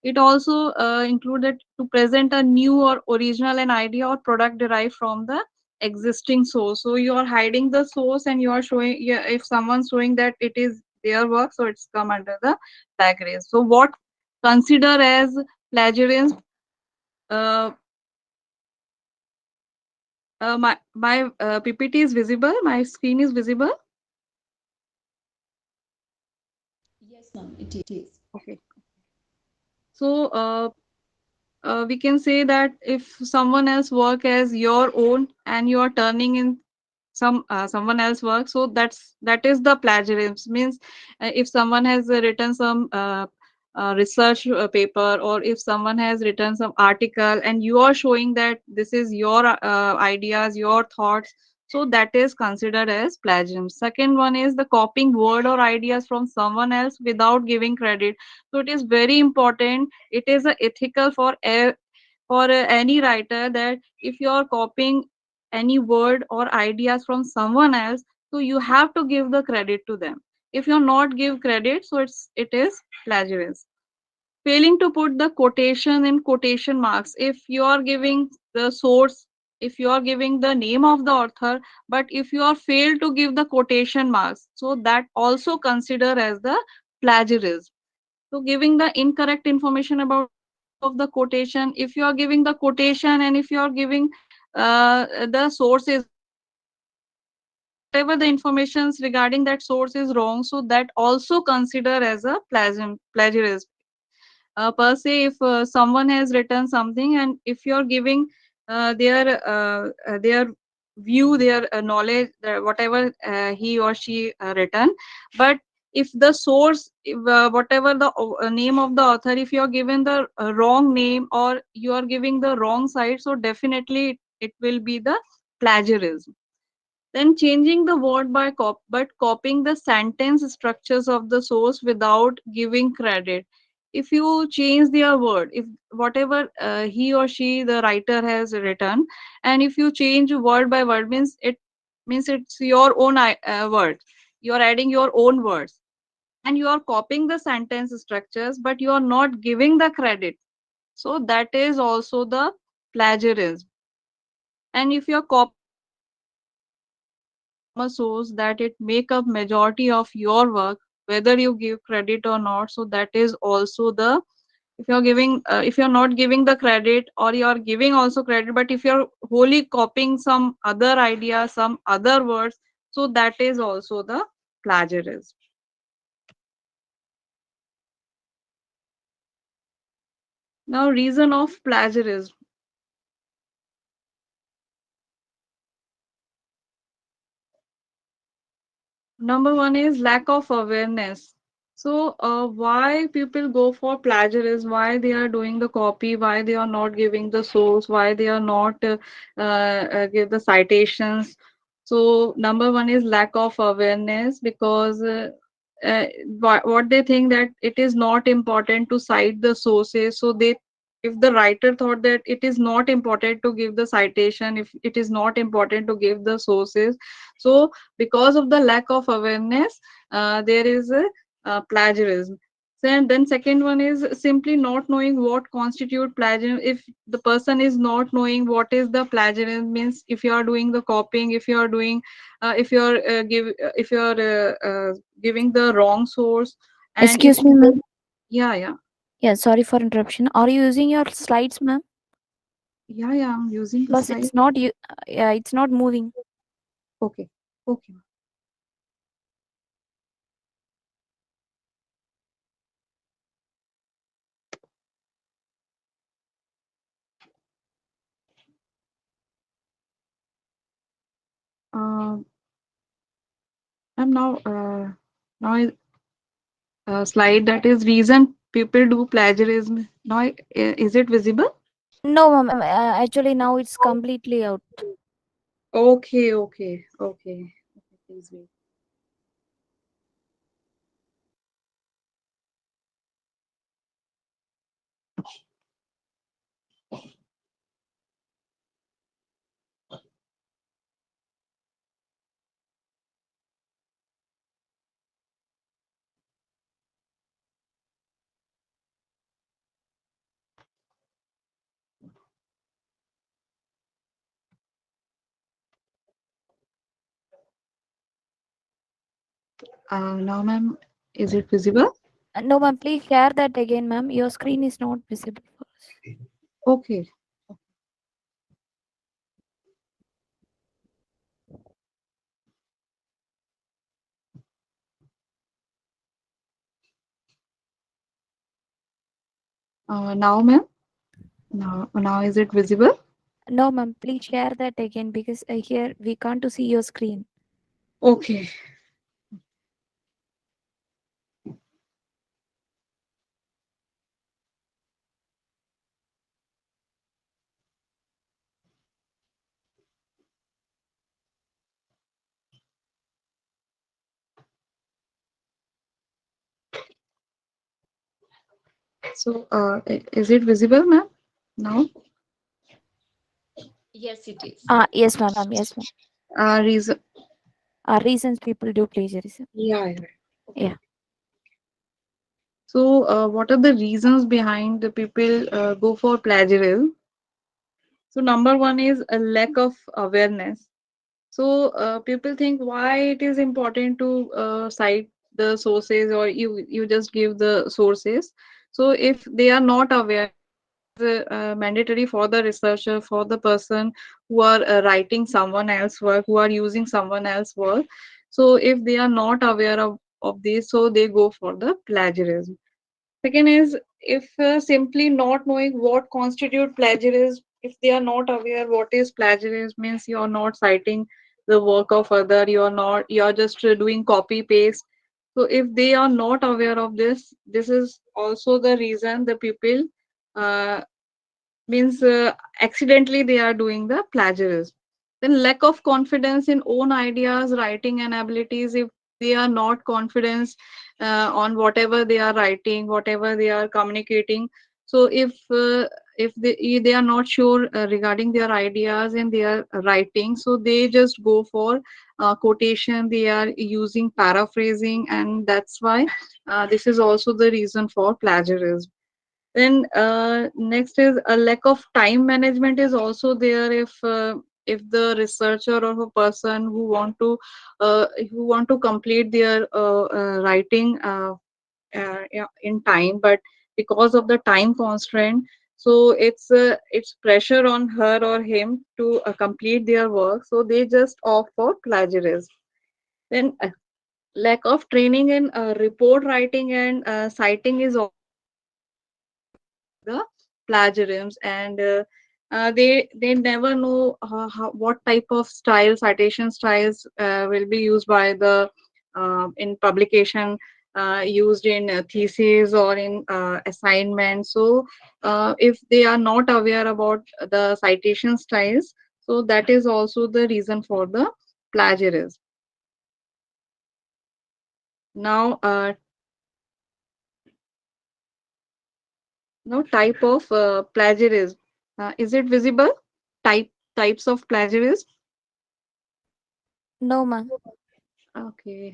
It also included to present a new or original an idea or product derived from the existing source. So you are hiding the source and you are showing, yeah, if someone's showing that it is their work, so it's come under the plagiarism. So what consider as plagiarism? Uh, my PPT is visible. My screen is visible. Yes, ma'am, it is. Okay. So we can say that if someone else work as your own and you are turning in someone else work, so that is the plagiarism. Means if someone has written some research paper, or if someone has written some article and you are showing that this is your ideas, your thoughts, so that is considered as plagiarism. Second one is the copying word or ideas from someone else without giving credit. So it is very important. It is ethical for any writer that if you are copying any word or ideas from someone else, so you have to give the credit to them. If you're not give credit, so it is plagiarism. Failing to put the quotation in quotation marks. If you are giving the source, if you are giving the name of the author, but if you are failed to give the quotation marks, so that also consider as the plagiarism. So giving the incorrect information about the source of the quotation, if you are giving the quotation and if you are giving the source is wrong, whatever the informations regarding that source is wrong, so that also consider as a plagiarism. Per se, if someone has written something and if you're giving their view, their knowledge, whatever he or she written, but if the source, if, whatever the name of the author, if you're given the wrong name or you are giving the wrong side, so definitely it will be the plagiarism. Then changing the word by but copying the sentence structures of the source without giving credit. If you change their word, if whatever he or she, the writer, has written, and if you change word by word, means it's your own word. you're adding your own words, and you are copying the sentence structures, but you are not giving the credit. So that is also the plagiarism. And if you're copying from a source that it make up majority of your work, whether you give credit or not, so that is also the, if you're giving if you're not giving the credit, or you're giving also credit, but if you're wholly copying some other idea, some other words, so that is also the plagiarism. Now, reason of plagiarism. Number one is lack of awareness. So, why people go for plagiarism? Why they are doing the copy? Why they are not giving the source? Why they are not give the citations? So, number one is lack of awareness, because uh, what they think that it is not important to cite the sources. So they, if the writer thought that it is not important to give the citation, if it is not important to give the sources, so because of the lack of awareness, there is a plagiarism. Then second one is simply not knowing what constitute plagiarism. If the person is not knowing what is the plagiarism, means if you are doing the copying, if you are doing if you are giving the wrong source, and if Excuse me, ma'am. yeah, yeah, Yeah, sorry for interruption. Are you using your slides, ma'am? yeah, I'm using the Because slide. it's not you. Yeah, it's not moving. Okay, okay. uh, I'm now now slide that is reason people do plagiarism. Now, is it visible? No, ma'am. Actually, now it's completely out. Okay, okay, okay. Okay, please wait. Now, ma'am, is it visible? No, ma'am. Please share that again, ma'am. Your screen is not visible for us. Okay. Now, ma'am, now is it visible? No, ma'am. Please share that again because here we can't to see your screen. Okay. So, is it visible, ma'am? Now, Yes, it is. Yes, ma'am. Yes, ma'am. reason. Reasons people do plagiarism. Yeah, yeah. Okay. Yeah. So, what are the reasons behind the people go for plagiarism? So, number one is a lack of awareness. So people think why it is important to cite the sources, or you just give the sources. So if they are not aware, mandatory for the researcher, for the person who are writing someone else work, who are using someone else work. So if they are not aware of this, so they go for the plagiarism. Second is, if simply not knowing what constitute plagiarism, if they are not aware what is plagiarism, means you are not citing the work of other, you are not, you are just doing copy paste. So if they are not aware of this, this is also the reason the people uh, means accidentally they are doing the plagiarism. Then lack of confidence in own ideas, writing and abilities. If they are not confident on whatever they are writing, whatever they are communicating, So if they are not sure regarding their ideas and their writing, so they just go for quotation. They are using paraphrasing, and that's why this is also the reason for plagiarism. Then next is a lack of time management is also there. If the researcher or a person who want to complete their writing yeah, in time, but because of the time constraint, so it's pressure on her or him to complete their work, so they just opt for plagiarism. Then lack of training in report writing and citing is also the plagiarisms. And they never know what type of style citation styles will be used by the in publication, used in thesis or in assignment. So if they are not aware about the citation styles, so that is also the reason for the plagiarism. Now no type of plagiarism. Is it visible? Types of plagiarism. No, ma'am. Okay.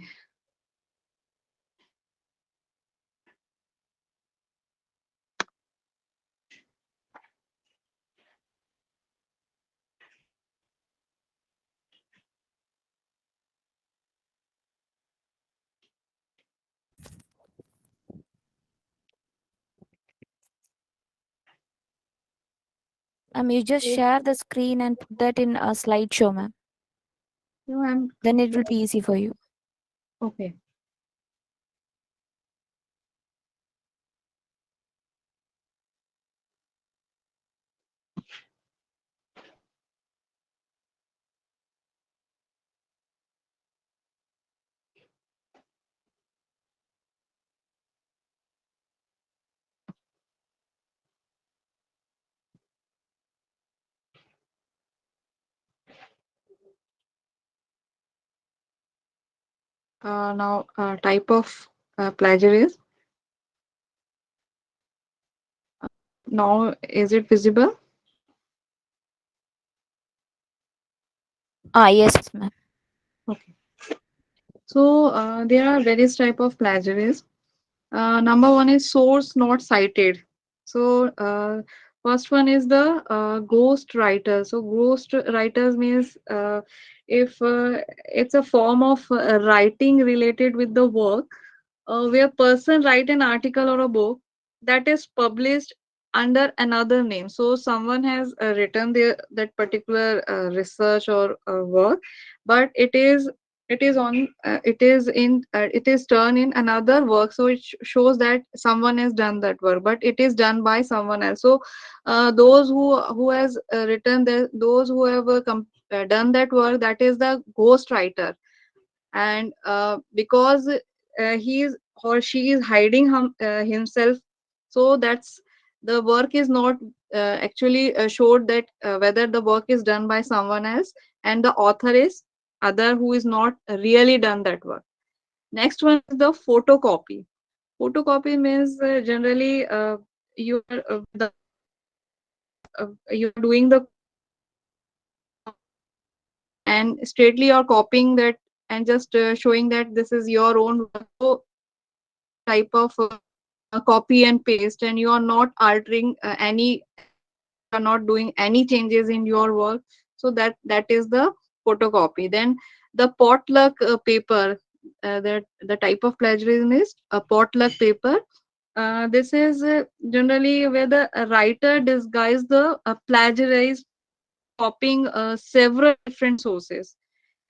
You just share the screen and put that in a slideshow, ma'am. No, I'm Then it will be easy for you. okay. Now type of plagiarism. Now is it visible? Yes, ma'am. Okay. So there are various type of plagiarism. Number one is source not cited. So first one is the ghost writer. So ghost writers means if it's a form of writing related with the work, where person write an article or a book that is published under another name. So someone has written that particular research or work, but it is turned in another work, so it shows that someone has done that work, but it is done by someone else. So those who has written those who have done that work, that is the ghost writer. And because he is or she is hiding himself, so that's the work is not actually showed that whether the work is done by someone else, and the author is other who is not really done that work. Next one is the photocopy. Photocopy means generally you are you are doing the and straightly you're copying that and just showing that this is your own work. So type of copy and paste, and you are not altering anything, or you are not doing any changes in your work. So that is the photocopy. Then the potluck paper, that the type of plagiarism is a potluck paper. This is generally where the writer disguise the plagiarize by copying several different sources,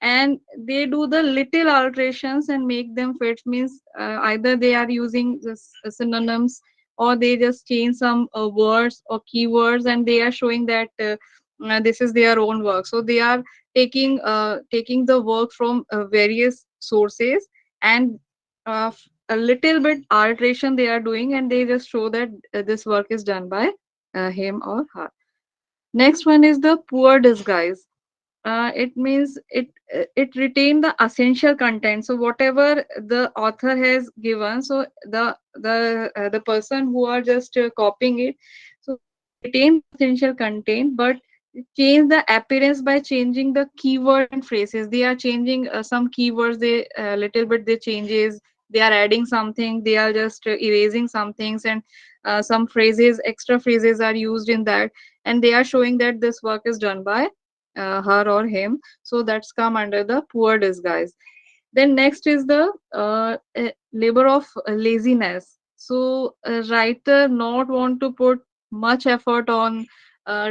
and they do the little alterations and make them fit. Means either they are using just synonyms, or they just change some words or keywords, and they are showing that this is their own work. So they are taking the work from various sources, and a little bit alteration they are doing, and they just show that this work is done by him or her. Next one is the poor disguise. It means it retain the essential content. So whatever the author has given, so the person who are just copying it, so they retain the essential content, but change the appearance by changing the keyword and phrases. They are changing some keywords, they little bit they changes, they are adding something, they are just erasing some things, and some phrases, extra phrases are used in that, and they are showing that this work is done by her or him. So that's come under the poor disguise. Then next is the labor of laziness. So a writer not want to put much effort on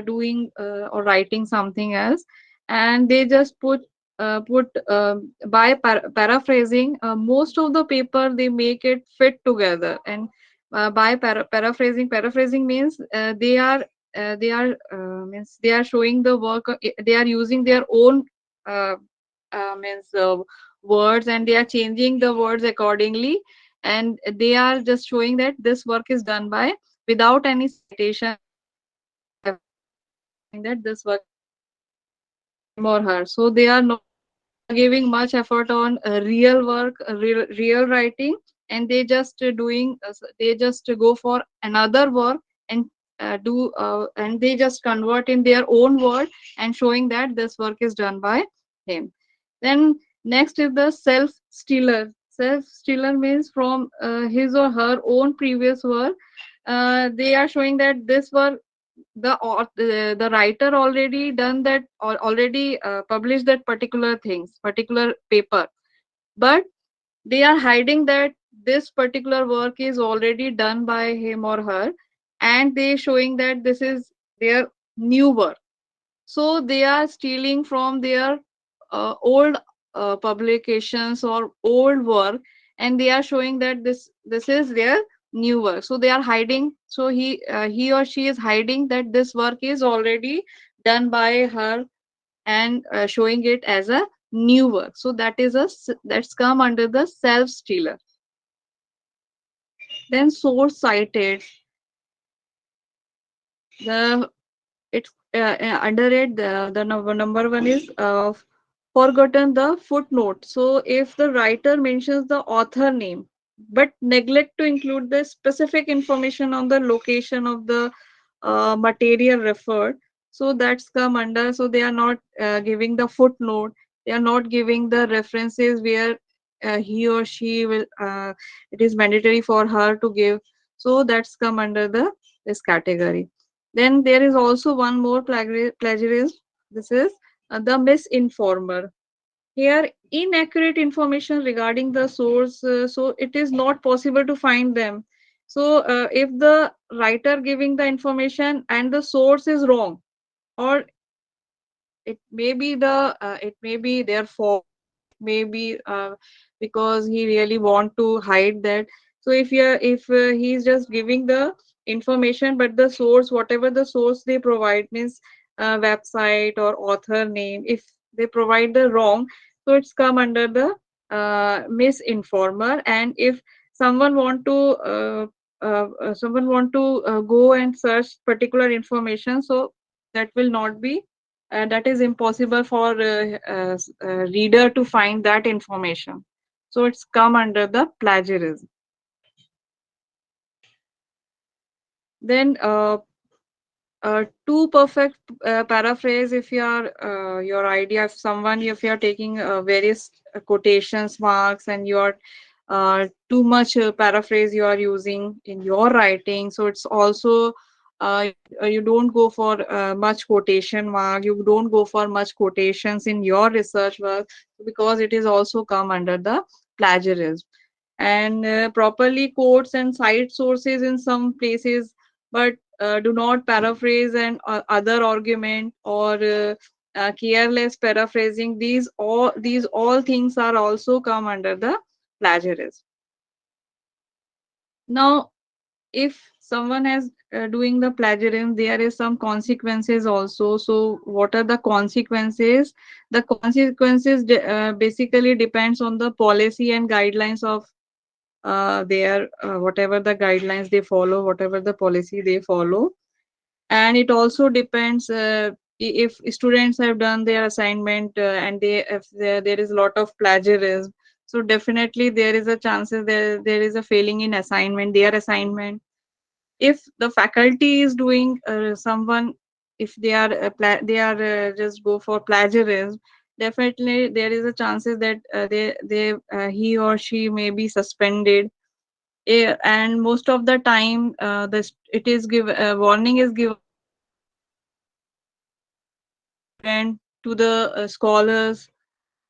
doing or writing something else, and they just put by paraphrasing most of the paper, they make it fit together. And by paraphrasing means they are showing the work, they are using their own uh, means words, and they are changing the words accordingly, and they are just showing that this work is done by, without any citation or without any evidence, they are just showing that this work is done by him or her. So they are not giving much effort on real work, real writing, and they just doing they just go for another work, and do and they just convert in their own word and showing that this work is done by him. Then next is the self stealer. Self stealer means from his or her own previous work. They are showing that this work, the writer already done that, or already published that particular things, particular paper, but they are hiding that this particular work is already done by him or her, and they showing that this is their new work. So they are stealing from their old publications or old work, and they are showing that this is their new work. So they are hiding, so he or she is hiding that this work is already done by her, and showing it as a new work. So that's come under the self stealer. Then source cited, the it's under it, the number one is forgotten the footnote. So if the writer mentions the author name but neglect to include the specific information on the location of the material referred, so that's come under, so they are not giving the footnote, they are not giving the references where he or she will it is mandatory for her to give. So that's come under the this category. Then there is also one more plagiarism. This is the misinformer. Here, inaccurate information regarding the source, so it is not possible to find them. So, if the writer giving the information and the source is wrong, or it may be their fault, or it may be because he really want to hide that. So if he's just giving the information, but the source, whatever the source they provide, means website or author name, if they provide the wrong, so it's come under the misinformer. And if someone want to go and search particular information, so that will not be that is impossible for reader to find that information. So it's come under the plagiarism. Then too perfect paraphrase, if you are your idea, if someone, if you are taking various quotations marks, and you are too much paraphrase you are using in your writing, so it's also you don't go for much quotation mark, you don't go for much quotations in your research work, because it is also come under the plagiarism. And properly quotes and cite sources in some places, but do not paraphrase and other argument, or careless paraphrasing, these all things are also come under the plagiarism. Now, if someone has doing the plagiarism, there is some consequences also. So what are the consequences? The consequences basically depends on the policy and guidelines of their whatever the guidelines they follow, whatever the policy they follow. And it also depends if students have done their assignment and they if there is a lot of plagiarism, so definitely there is a chances there is a failing in assignment, their assignment. If the faculty is doing someone, if they are they are just go for plagiarism, definitely there is a chances that they he or she may be suspended. And most of the time this it is give warning is given to the student, to the scholars.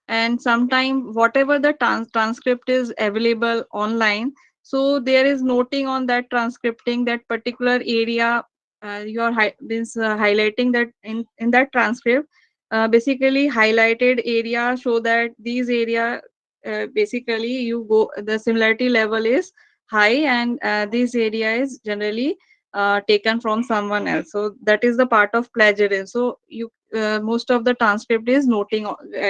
And sometime whatever the transcript is available online, so there is noting on that transcripting that particular area, you are means highlighting that in that transcript, basically highlighted area show that these area, basically you go the similarity level is high, and this area is generally taken from someone else, so that is the part of plagiarism. So you most of the transcript is noting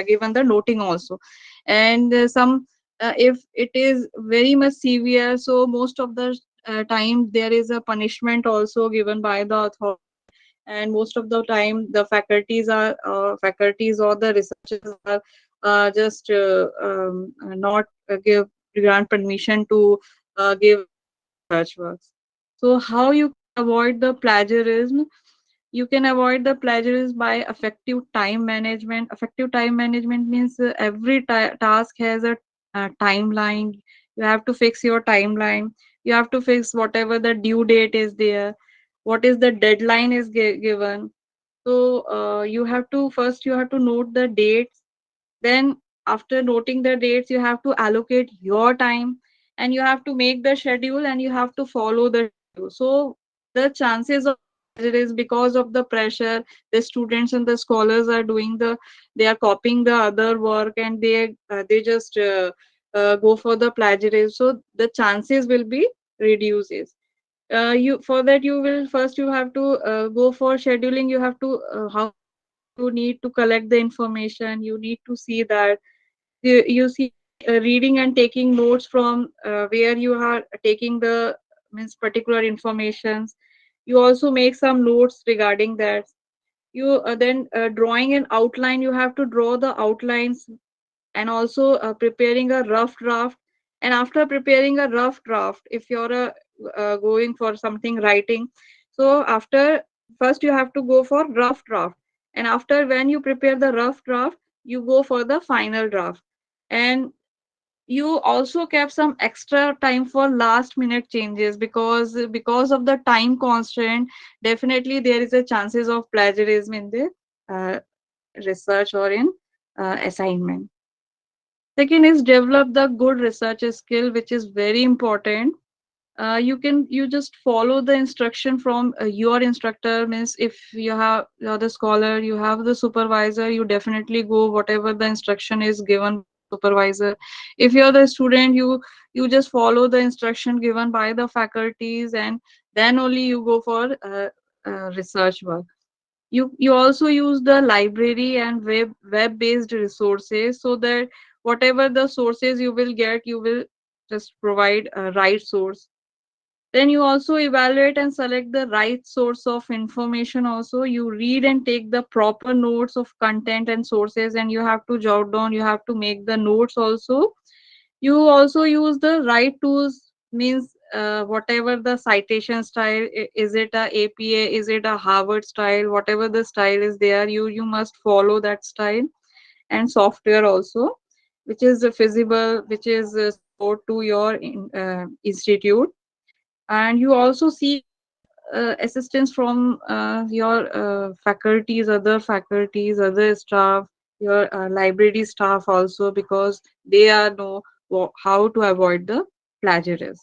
given the noting also. And some if it is very much severe, so most of the time there is a punishment also given by the authority. And most of the time the faculties are faculties or the researchers are just not give grant permission to give their research works. So how you can avoid the plagiarism? You can avoid the plagiarism by effective time management. Effective time management means every task has a timeline. You have to fix your timeline. You have to fix whatever the due date is there, what is the deadline is given. So you have to first you have to note the dates. Then after noting the dates, you have to allocate your time, and you have to make the schedule, and you have to follow the schedule. So the chances of plagiarism, because of the pressure, the students and the scholars are doing they are copying the other work, and they just go for the plagiarism. So the chances will be reduces. You for that you will first you have to go for scheduling. You have to how you need to collect the information. You need to see that you see reading and taking notes from where you are taking the means particular informations. You also make some notes regarding that. You then drawing an outline, you have to draw the outlines, and also preparing a rough draft. And after preparing a rough draft, if you're going for something writing, so after first you have to go for rough draft, and after when you prepare the rough draft, you go for the final draft. And you also kept some extra time for last minute changes, because of the time constraint, definitely there is a chances of plagiarism in the uh, research or in assignment. Second is develop the good research skill, which is very important. You just follow the instruction from your instructor. Means if you're the scholar, you have the supervisor, you definitely go whatever the instruction is given by the supervisor. If you're the student, you just follow the instruction given by the faculties, and then only you go for research work. You also use the library and web based resources, so that whatever the sources you will get, you will just provide a right source. Then you also evaluate and select the right source of information. Also you read and take the proper notes of content and sources, and you have to jot down, you have to make the notes also. You also use the right tools. Means whatever the citation style, is it a APA, is it a Harvard style, whatever the style is there, you must follow that style. And software also, which is feasible, which is support to your institute. And you also seek assistance from your faculties, other faculties, other staff, your library staff also, because they are know how to avoid the plagiarism.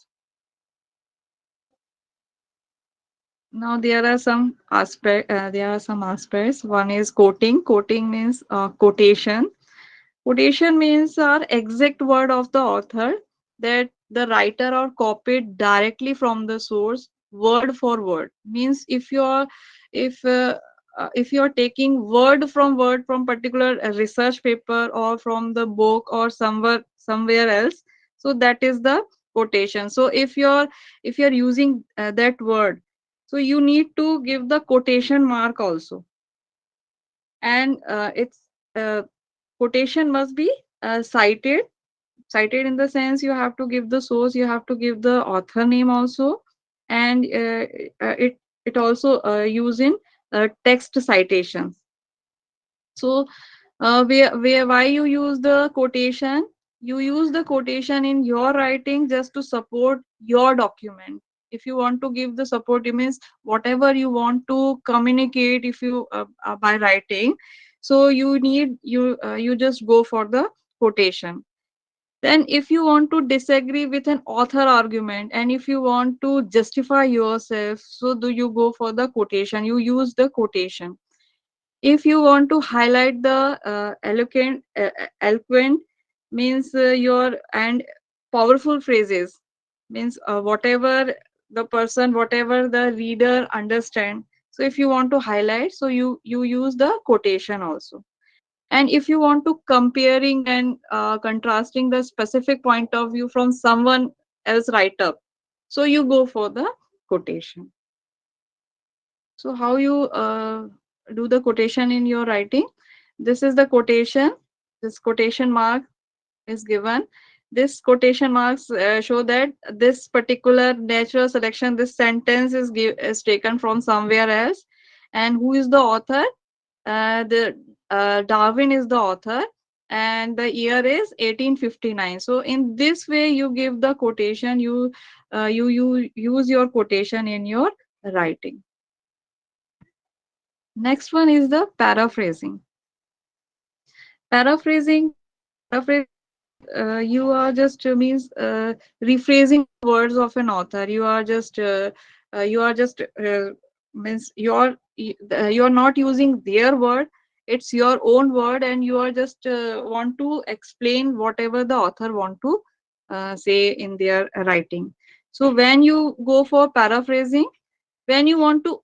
Now there are some aspects. One is quoting. Quoting means quotation. Quotation means our exact word of the author, that the writer or copied directly from the source, word for word. Means if you're taking word from particular research paper, or from the book, or somewhere else, so that is the quotation. So if you're using that word, so you need to give the quotation mark also. And its uh, quotation must be cited in the sense you have to give the source, you have to give the author name also, and it also use in text citations. So where why you use the quotation? You use the quotation in your writing just to support your document. If you want to give the support, it means whatever you want to communicate, if you by writing, so you just go for the quotation. Then if you want to disagree with an author argument, and if you want to justify yourself, so do you go for the quotation, you use the quotation. If you want to highlight the eloquent means your and powerful phrases, means whatever the person, whatever the reader understand, so if you want to highlight, so you use the quotation also. And if you want to comparing and contrasting the specific point of view from someone else write up, so you go for the quotation. So how you do the quotation in your writing? This is the quotation. This quotation mark is given. This quotation marks show that this particular natural selection, this sentence is taken from somewhere else. And who is the author? The Darwin is the author, and the year is 1859. So in this way, you give the quotation. You use your quotation in your writing. Next one is the paraphrasing. Paraphrasing means you are just means rephrasing the words of an author. You are just means you're not using their word. It's your own word, and you are just want to explain whatever the author want to say in their writing. So when you go for paraphrasing, when you want to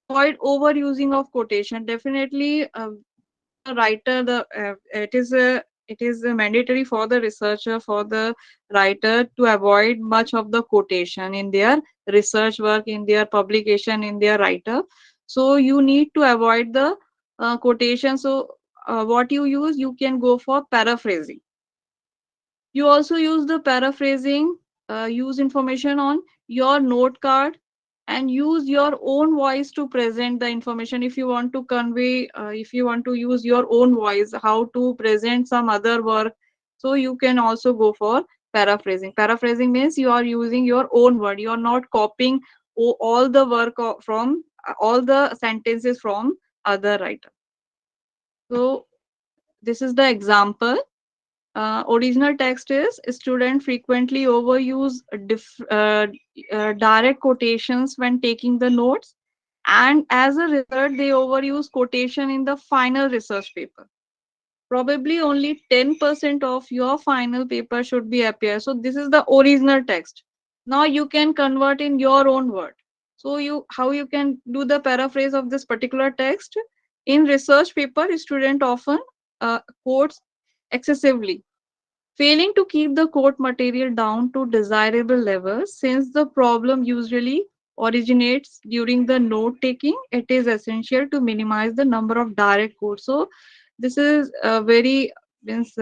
avoid overusing of quotation, definitely the writer, the it is mandatory for the researcher, for the writer, to avoid much of the quotation in their research work, in their publication, in their writer. So you need to avoid the quotation. So what you use, you can go for paraphrasing. You also use the paraphrasing, use information on your note card, and use your own voice to present the information. If you want to convey, if you want to use your own voice, how to present some other work, so you can also go for paraphrasing. Paraphrasing means you are using your own word. You are not copying all the work from all the sentences from other writer. So this is the example. Original text is student frequently overuse direct quotations when taking the notes, and as a result they overuse quotation in the final research paper. Probably only 10% of your final paper should be appear. So this is the original text. Now you can convert in your own word. So you how you can do the paraphrase of this particular text? In research paper, student often quotes excessively, failing to keep the quote material down to desirable levels. Since the problem usually originates during the note taking, it is essential to minimize the number of direct quotes. So this is a very means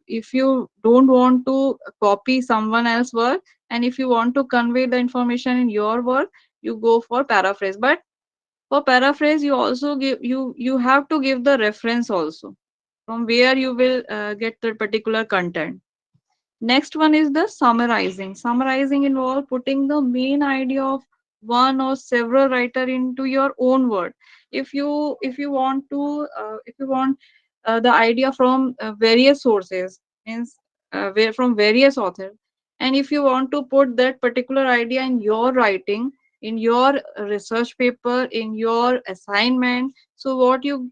if you don't want to copy someone else's work, and if you want to convey the information in your work, you go for paraphrase. But for paraphrase, you also you have to give the reference also, from where you will get the particular content. Next one is the summarizing. Summarizing involves putting the main idea of one or several writer into your own word. If you want to if you want the idea from various sources, means from various authors, and if you want to put that particular idea in your writing, in your research paper, in your assignment, so what you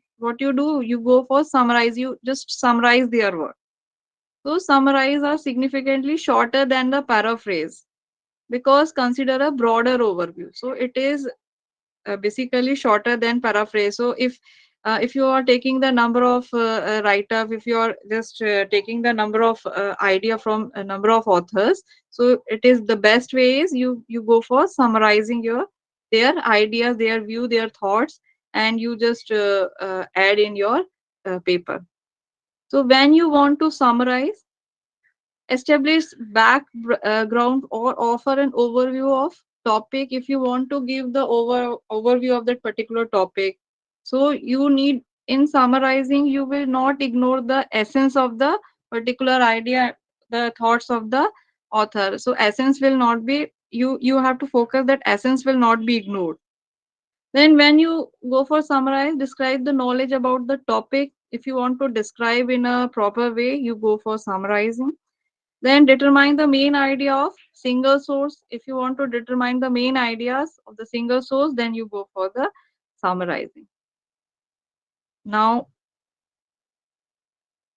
do, you go for summarize. You just summarize their work. So summarize are significantly shorter than the paraphrase because consider a broader overview. So it is basically shorter than paraphrase. So if you are taking the number of write up, if you are just taking the number of idea from a number of authors, so it is the best way is you go for summarizing your their ideas, their view, their thoughts and you just add in your paper. So when you want to summarize, establish background or offer an overview of topic. If you want to give the overview of that particular topic, so you need, in summarizing, you will not ignore the essence of the particular idea, the thoughts of the author. So essence will not be, you have to focus that essence will not be ignored. Then when you go for summarize, describe the knowledge about the topic. If you want to describe in a proper way, you go for summarizing. Then determine the main idea of single source. If you want to determine the main ideas of the single source, then you go for the summarizing. Now,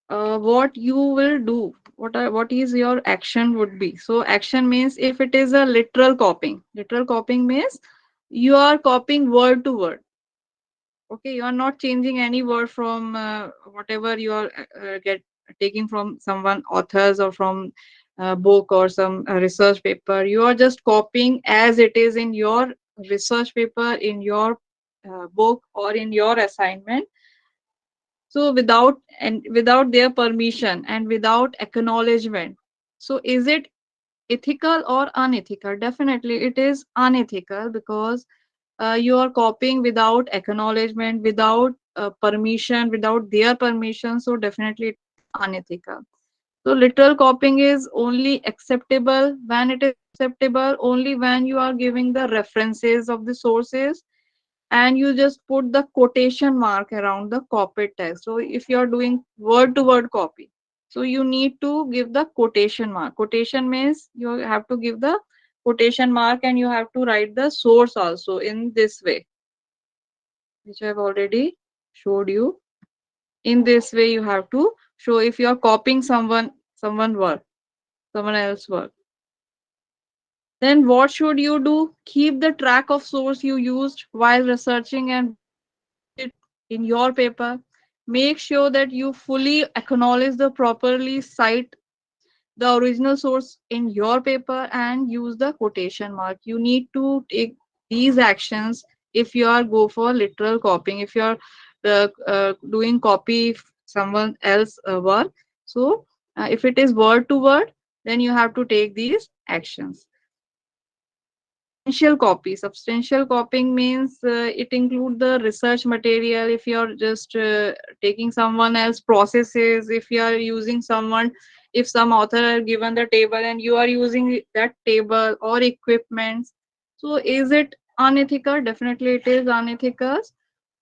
what you will do, what is your action would be. So action means, if it is a literal copying, literal copying means you are copying word to word. Okay, you are not changing any word from whatever you are get taking from someone authors or from book or some research paper. You are just copying as it is in your research paper, in your book, or in your assignment. So without their permission and without acknowledgement. So is it ethical or unethical? Definitely it is unethical, because you are copying without acknowledgement, without permission, without their permission. So definitely it is unethical. So literal copying is only acceptable when it is acceptable only when you are giving the references of the sources, and you just put the quotation mark around the copied text. So if you are doing word to word copy, so you need to give the quotation mark. Quotation means you have to give the quotation mark, and you have to write the source also in this way, which I have already showed you. In this way you have to show, if you are copying someone work, someone else work. Then what should you do? Keep the track of source you used while researching and when you use it in your paper. Make sure that you fully acknowledge the properly cite the original source in your paper and use the quotation mark. You need to take these actions if you are go for literal copying. If you are doing copy someone else work, so if it is word to word, then you have to take these actions. Substantial copy. Substantial copying means it include the research material. If you are just taking someone else processes, if you are using someone, if some author are given the table and you are using that table or equipments, so is it unethical? Definitely it is unethical,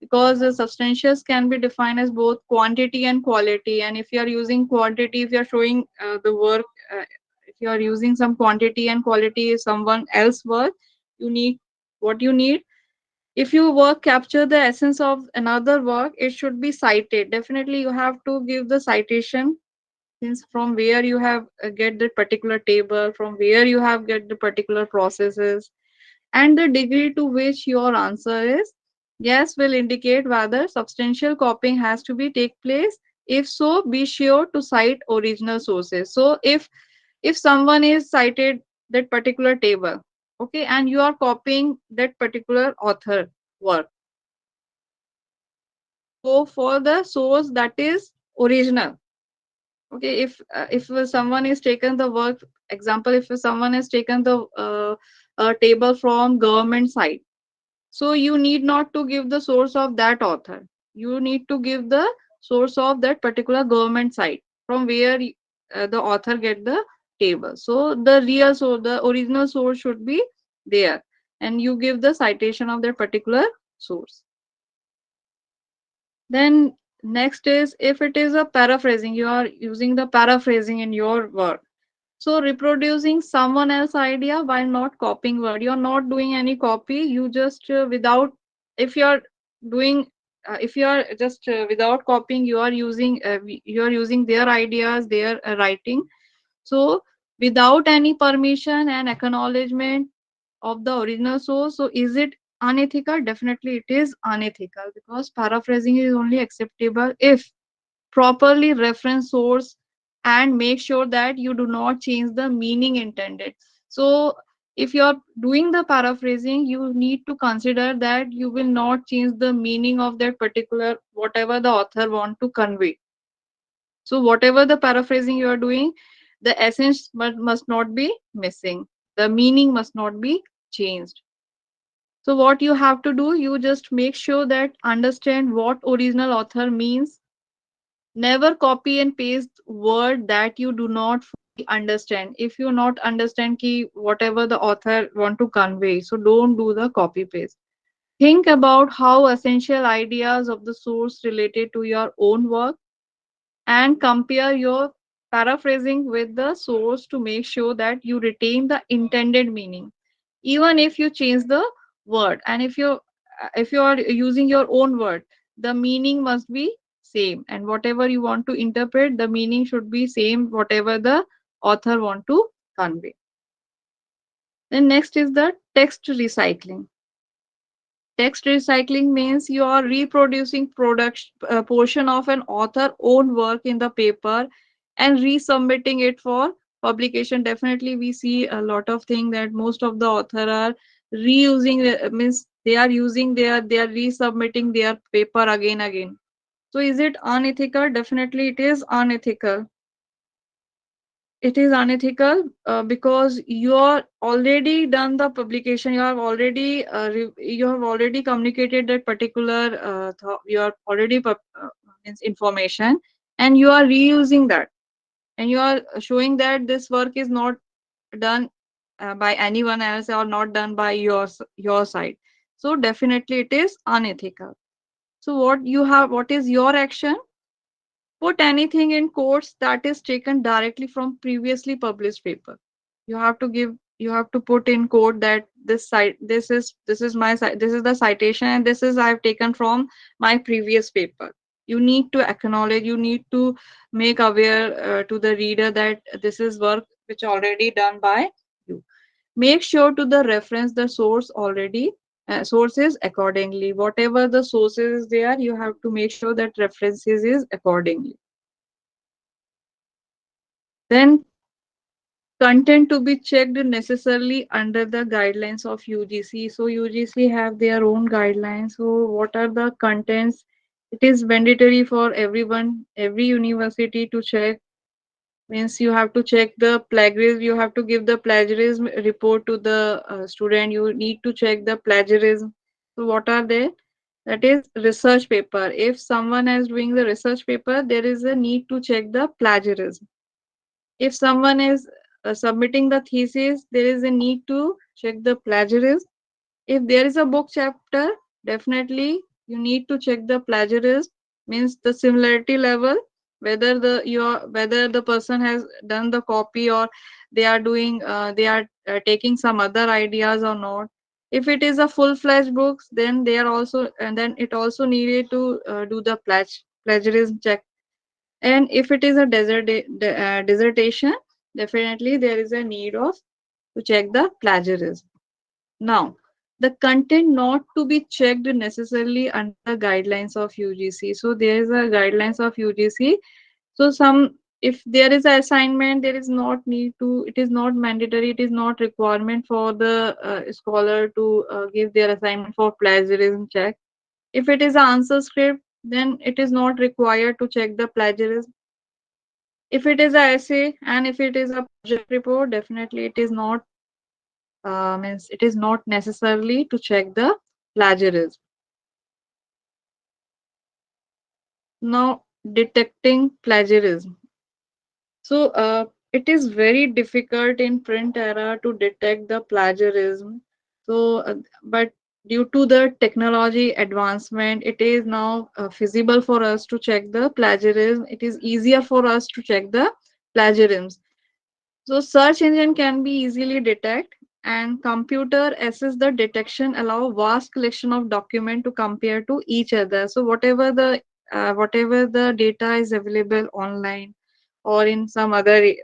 because the substantials can be defined as both quantity and quality. And if you are using quantity, if you are showing the work, if you are using some quantity and quality is someone else work, you need, what you need, if your work capture the essence of another work, it should be cited. Definitely you have to give the citation, since from where you have get the particular table, from where you have get the particular processes, and the degree to which your answer is yes will indicate whether substantial copying has to be take place. If so, be sure to cite original sources. So if someone is cited that particular table, okay, and you are copying that particular author work, go for the source that is original. Okay, if someone is taken the work, example, if someone has taken the table from government site, so you need not to give the source of that author. You need to give the source of that particular government site from where the author get the table. So the real source, the original source should be there, and you give the citation of that particular source. Then next is, if it is a paraphrasing, you are using the paraphrasing in your work. So reproducing someone else's idea while not copying word. You're not doing any copy. You just without, if you're doing, if you are just without copying, you are using their ideas, their writing. So without any permission and acknowledgement of the original source, so is it unethical? Definitely it is unethical, because paraphrasing is only acceptable if properly reference source and make sure that you do not change the meaning intended. So If you're doing the paraphrasing, you need to consider that you will not change the meaning of that particular whatever the author want to convey. So whatever the paraphrasing you are doing, the essence must not be missing. The meaning must not be changed. So what you have to do, you just make sure that understand what original author means. Never copy and paste word that you do not fully understand. If you not understand ki whatever the author want to convey, so don't do the copy paste. Think about how essential ideas of the source related to your own work and compare your paraphrasing with the source to make sure that you retain the intended meaning, even if you change the word. And if you are using your own word, the meaning must be same, and whatever you want to interpret, the meaning should be same whatever the author want to convey. Then next is the text recycling. Text recycling means you are reproducing product portion of an author own work in the paper and resubmitting it for publication. Definitely, we see a lot of things that most of the author are reusing. Means they are using they are resubmitting their paper again. So is it unethical? Definitely, it is unethical. It is unethical because you are already done the publication. You have already you have already communicated that particular you are already means information, and you are reusing that, and you are showing that this work is not done by anyone else or not done by your side. So definitely it is unethical. So what is your action? Put anything in quotes that is taken directly from previously published paper. You have to put in quote that this is my this is the citation, and this is I've taken from my previous paper. You need to acknowledge, you need to make aware to the reader that this is work which already done by you. Make sure to the reference the source already sources accordingly. Whatever the sources is there, you have to make sure that references is accordingly. Then content to be checked necessarily under the guidelines of UGC. So UGC have their own guidelines. So what are the contents? It is mandatory for everyone, every university to check. Means you have to check the plagiarism. You have to give the plagiarism report to the student. You need to check the plagiarism. So what are they? That is research paper. If someone is doing the research paper, there is a need to check the plagiarism. If someone is submitting the thesis, there is a need to check the plagiarism. If there is a book chapter, definitely you need to check the plagiarism, means the similarity level, whether whether the person has done the copy or they are doing they are taking some other ideas or not. If it is a full-fledged books, then they are also, and then it also needed to do the plagiarism check. And if it is a dissertation, definitely there is a need of to check the plagiarism. Now, the content not to be checked necessarily under the guidelines of UGC. So there is a guidelines of UGC. So some, if there is an assignment, there is not need to. It is not mandatory. It is not requirement for the scholar to give their assignment for plagiarism check. If it is an answer script, then it is not required to check the plagiarism. If it is a essay and if it is a project report, definitely it is not means it is not necessarily to check the plagiarism. Now, detecting plagiarism. So it is very difficult in print era to detect the plagiarism. So but due to the technology advancement, it is now feasible for us to check the plagiarism. It is easier for us to check the plagiarism. So search engine can be easily detect, and computer assist the detection allow vast collection of document to compare to each other. So whatever the data is available online or in some other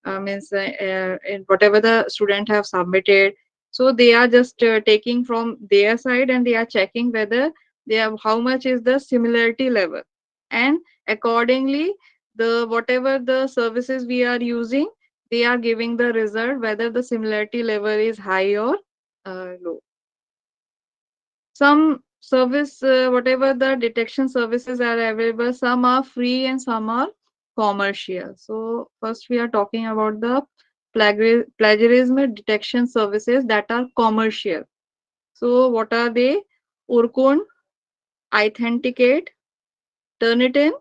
means in whatever the student have submitted, so they are just taking from their side and they are checking whether they have how much is the similarity level, and accordingly the whatever the services we are using, they are giving the result whether the similarity level is high or low. Some service, whatever the detection services are available, some are free and some are commercial. So first we are talking about the plagiarism detection services that are commercial. So what are they? Urkun, Authenticate, Turnitin,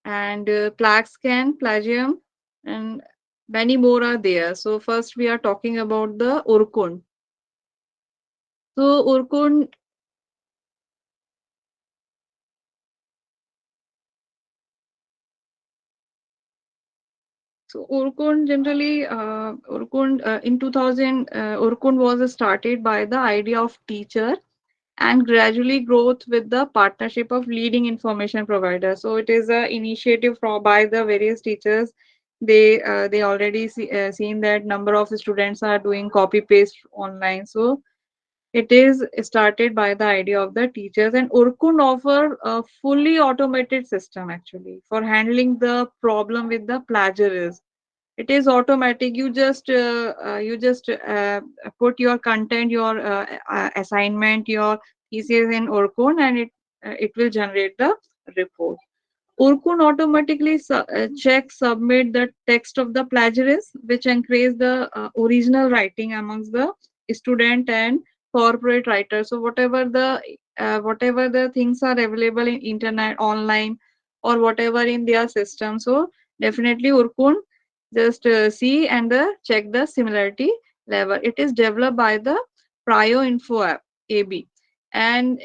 and Plagscan, Plagium, and many more are there. So first we are talking about the Urkun. So Urkun, so Urkun generally, Urkun in 2000, Urkun was started by the idea of teacher and gradually growth with the partnership of leading information providers. So it is a initiative by the various teachers. They already seen that number of students are doing copy paste online. So it is started by the idea of the teachers, and Urkun offer a fully automated system actually for handling the problem with the plagiarism. It is automatic. You just put your content, your assignment, your thesis in Orkun, and it will generate the report. Orkun automatically check submit the text of the plagiarist, which encourage the original writing amongst the student and corporate writers. So whatever the things are available in internet, online, or whatever in their system. So definitely Urkun just see and check the similarity level. It is developed by the Prio Info app AB, and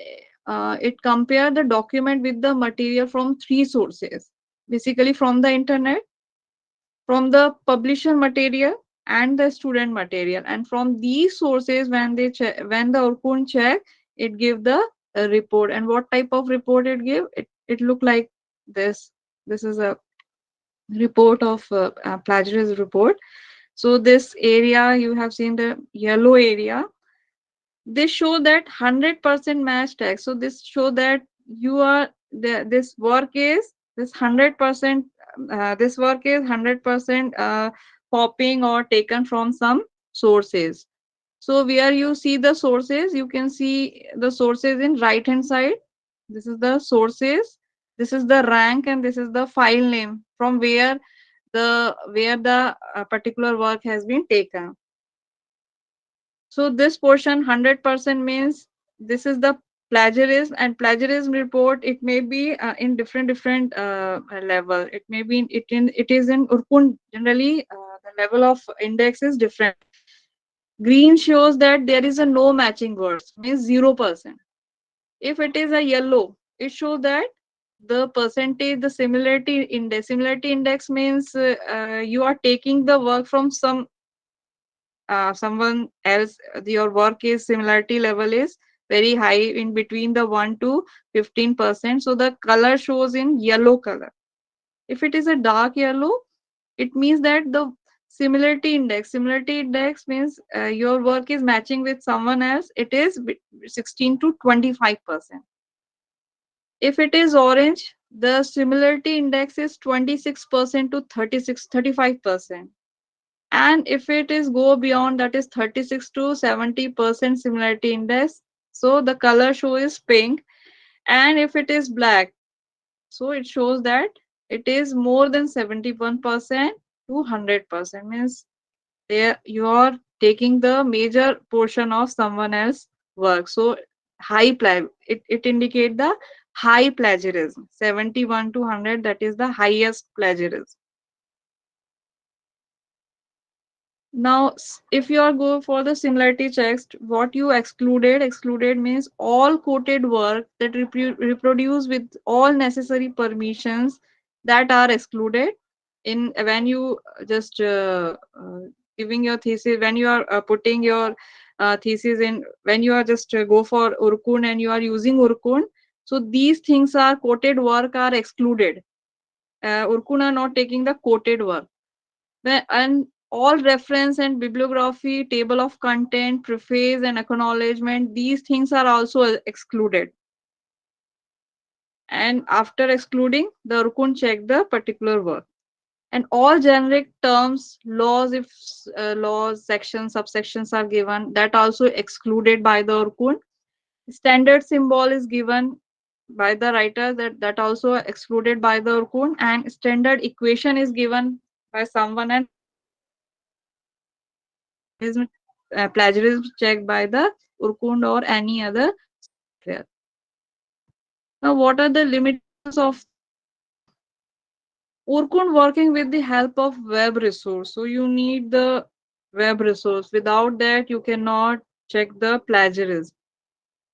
it compare the document with the material from three sources, basically from the internet, from the publisher material, and the student material. And from these sources, when the Orkun check, it give the report. And what type of report it give? It look like this. This is a report of plagiarism report. So this area, you have seen the yellow area, this show that 100% match text. So this show that you are this work is this 100% this work is 100% copying or taken from some sources. So where you see the sources, you can see the sources in right hand side. This is the sources, this is the rank, and this is the file name from where the particular work has been taken. So this portion 100% means this is the plagiarism, and plagiarism report, it may be in different level. It may be it is in Urkun generally, the level of index is different. Green shows that there is a no matching words, means 0%. If it is a yellow, it shows that the percentage, the similarity index means you are taking the work from someone else. Your work is similarity level is very high, in between the 1 to 15%. So the color shows in yellow color. If it is a dark yellow, it means that the similarity index means your work is matching with someone else. It is 16 to 25%. If it is orange, the similarity index is 26% to 35%. And if it is go beyond, that is 36 to 70% similarity index, so the color show is pink. And if it is black, so it shows that it is more than 71% to 100%, means there you are taking the major portion of someone else work. So it indicate the high plagiarism, 71 to 100, that is the highest plagiarism. Now, if you are go for the similarity checks, what you excluded means all quoted work that reproduce with all necessary permissions, that are excluded. In when you just giving your thesis, when you are putting your thesis in, when you are just go for Urkun and you are using Urkun, so these things are quoted work are excluded. Urkun are not taking the quoted work. And all reference and bibliography, table of content, preface and acknowledgement, these things are also excluded. And after excluding, the Rukun check the particular work. And all generic terms, laws, if laws, sections, subsections are given, that also excluded by the Orkun. Standard symbol is given by the writer, that also excluded by the Orkun, and standard equation is given by someone, and plagiarism checked by the Urkund or any other software. Now, what are the limitations of Urkund working with the help of web resource? So you need the web resource. Without that, you cannot check the plagiarism.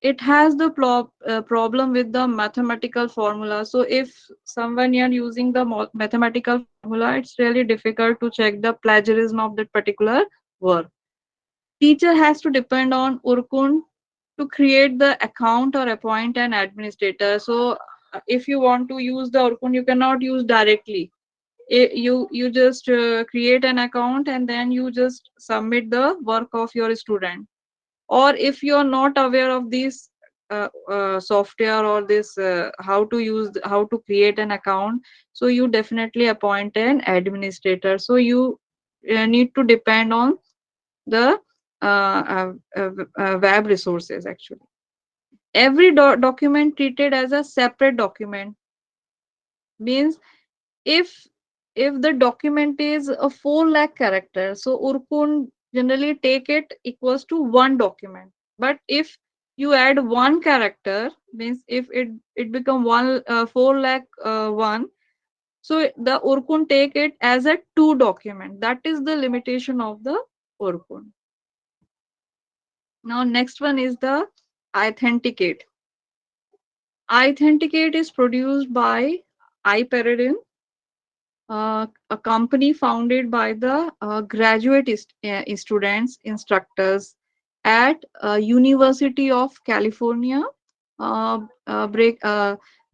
It has the problem with the mathematical formula. So if someone are using the mathematical formula, it's really difficult to check the plagiarism of that particular work. Teacher has to depend on Urkund to create the account or appoint an administrator. So if you want to use the Urkund, you cannot use directly. You just create an account and then you just submit the work of your student. Or if you are not aware of this software or this how to use, how to create an account, so you definitely appoint an administrator. So you need to depend on the web resources actually. Every document treated as a separate document means if the document is a 4 lakh character, so Urkun generally take it equals to one document. But if you add one character, means if it become 4 lakh one, so the Urkun take it as a two document. That is the limitation of the Urkun. Now next one is the authenticate. Authenticate is produced by iParadigm, a company founded by the graduate students, instructors at University of California, uh,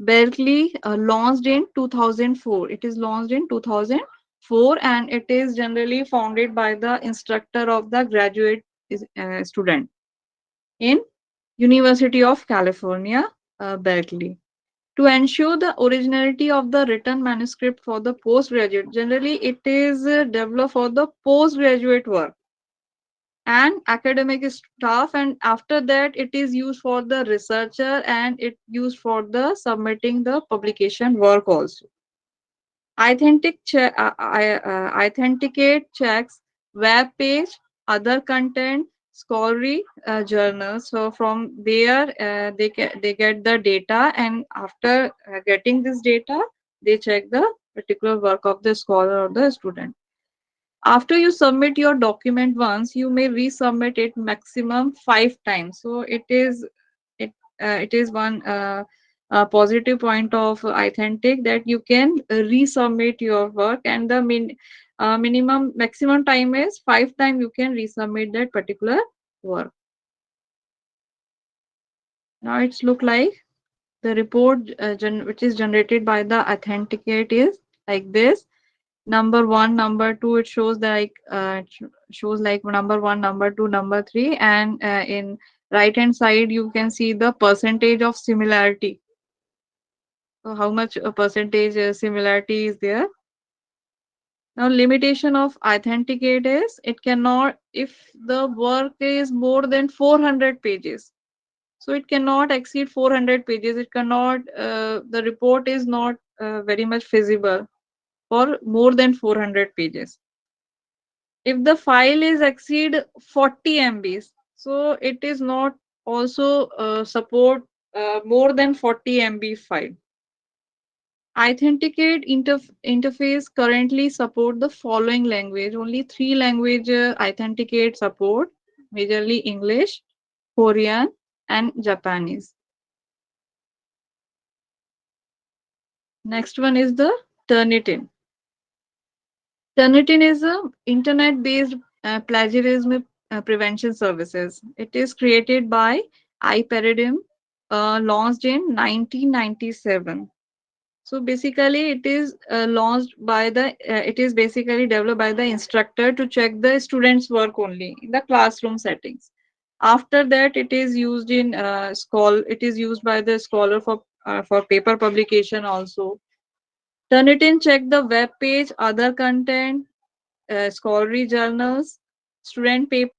Berkeley, launched in 2004. It is launched in 2004, and it is generally founded by the instructor of the graduate student in University of California, Berkeley. To ensure the originality of the written manuscript for the postgraduate, generally it is developed for the postgraduate work and academic staff, and after that it is used for the researcher and it used for the submitting the publication work also. Authenticate checks web page, other content, scholarly journals. So from there, they get the data, and after getting this data, they check the particular work of the scholar or the student. After you submit your document once, you may resubmit it maximum 5 times. So it is one positive point of authentic, that you can resubmit your work, and the minimum maximum time is 5 times you can resubmit that particular work. Now it's look like the report which is generated by the authenticate is like this. Number one, number two, it shows like shows like number one, number two, number three, and in right hand side you can see the percentage of similarity. So how much a percentage similarity is there. Now limitation of authenticate is it cannot, if the work is more than 400 pages, so it cannot exceed 400 pages. It cannot, the report is not very much feasible for more than 400 pages. If the file is exceed 40 MBs, so it is not also support more than 40 MB file. Authenticate interface currently support the following language. Only three language Authenticate support, majorly English, Korean, and Japanese. Next one is the Turnitin. Turnitin is a internet-based plagiarism prevention services. It is created by iParadigm, launched in 1997. So basically, it is launched by the. It is basically developed by the instructor to check the students' work only in the classroom settings. After that, it is used in It is used by the scholar for paper publication also. Turnitin check the web page, other content, scholarly journals, student papers,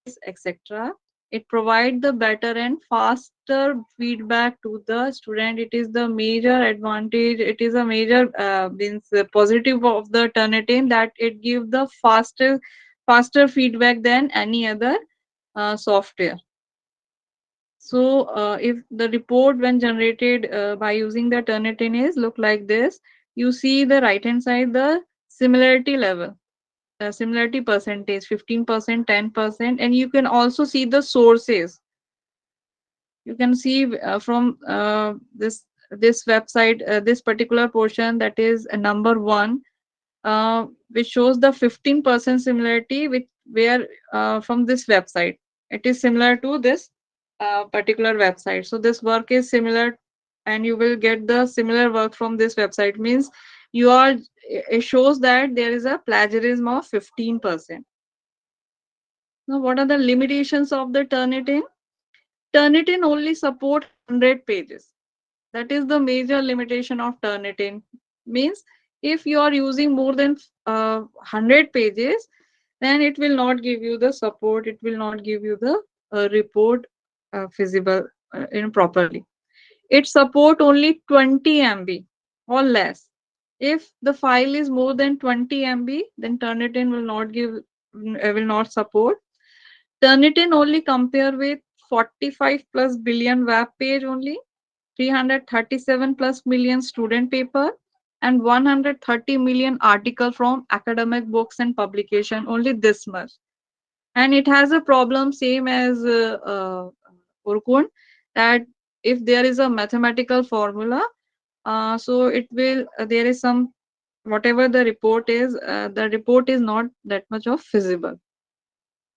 essays, etc. It provides the better and faster feedback to the student. It is the major advantage. It is a major means positive of the Turnitin that it gives the faster feedback than any other software. So if the report when generated by using the Turnitin is look like this, you see the right hand side the similarity level, similarity percentage 15%, 10%, and you can also see the sources. You can see from this website, this particular portion, that is number one, which shows the 15% similarity with where from this website. It is similar to this particular website. So this work is similar, and you will get the similar work from this website. Means you are, it shows that there is a plagiarism of 15%. Now, what are the limitations of the Turnitin? Turnitin only support 100 pages. That is the major limitation of Turnitin. Means if you are using more than 100 pages, then it will not give you the support. It will not give you the report feasible in properly. It support only 20 MB or less. If the file is more than 20 MB, then Turnitin will not give, will not support. Turnitin only compare with 45 plus billion web page only, 337 plus million student paper, and 130 million article from academic books and publication, only this much. And it has a problem same as Urkun, that if there is a mathematical formula, so it will, there is some, whatever the report is not that much of feasible.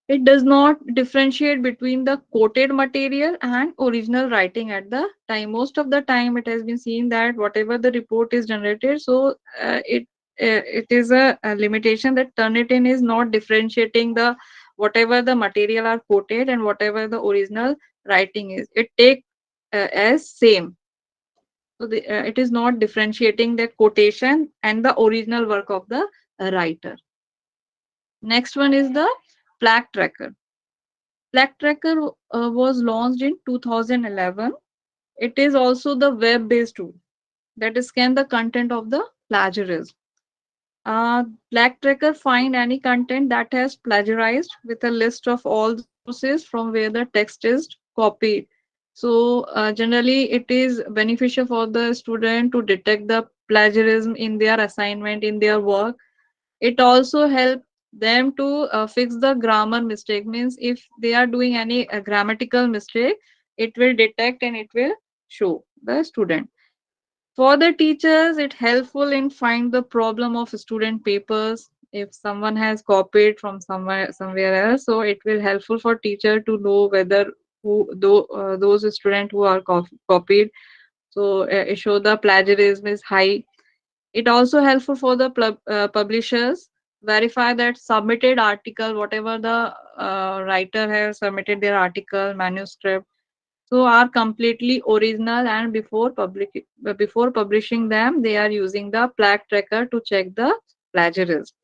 It does not differentiate between the quoted material and original writing at the time. Most of the time, it has been seen that whatever the report is generated, so it is a limitation that Turnitin is not differentiating the whatever the material are quoted and whatever the original writing is. It take as same. So it is not differentiating the quotation and the original work of the writer. Next one is the plaque tracker. Plaque Tracker was launched in 2011. It is also the web-based tool that scan the content of the plagiarism. Plaque Tracker find any content that has plagiarized with a list of all the sources from where the text is copied. So generally, it is beneficial for the student to detect the plagiarism in their assignment, in their work. It also helps them to fix the grammar mistake. Means if they are doing any grammatical mistake, it will detect and it will show the student. For the teachers, it helpful in find the problem of student papers. If someone has copied from somewhere else, so it will helpful for teacher to know whether those students who are copied, so it show the plagiarism is high. It also helpful for the publishers verify that submitted article, whatever the writer has submitted their article, manuscript, so are completely original, and before publishing them, they are using the plaque tracker to check the plagiarism.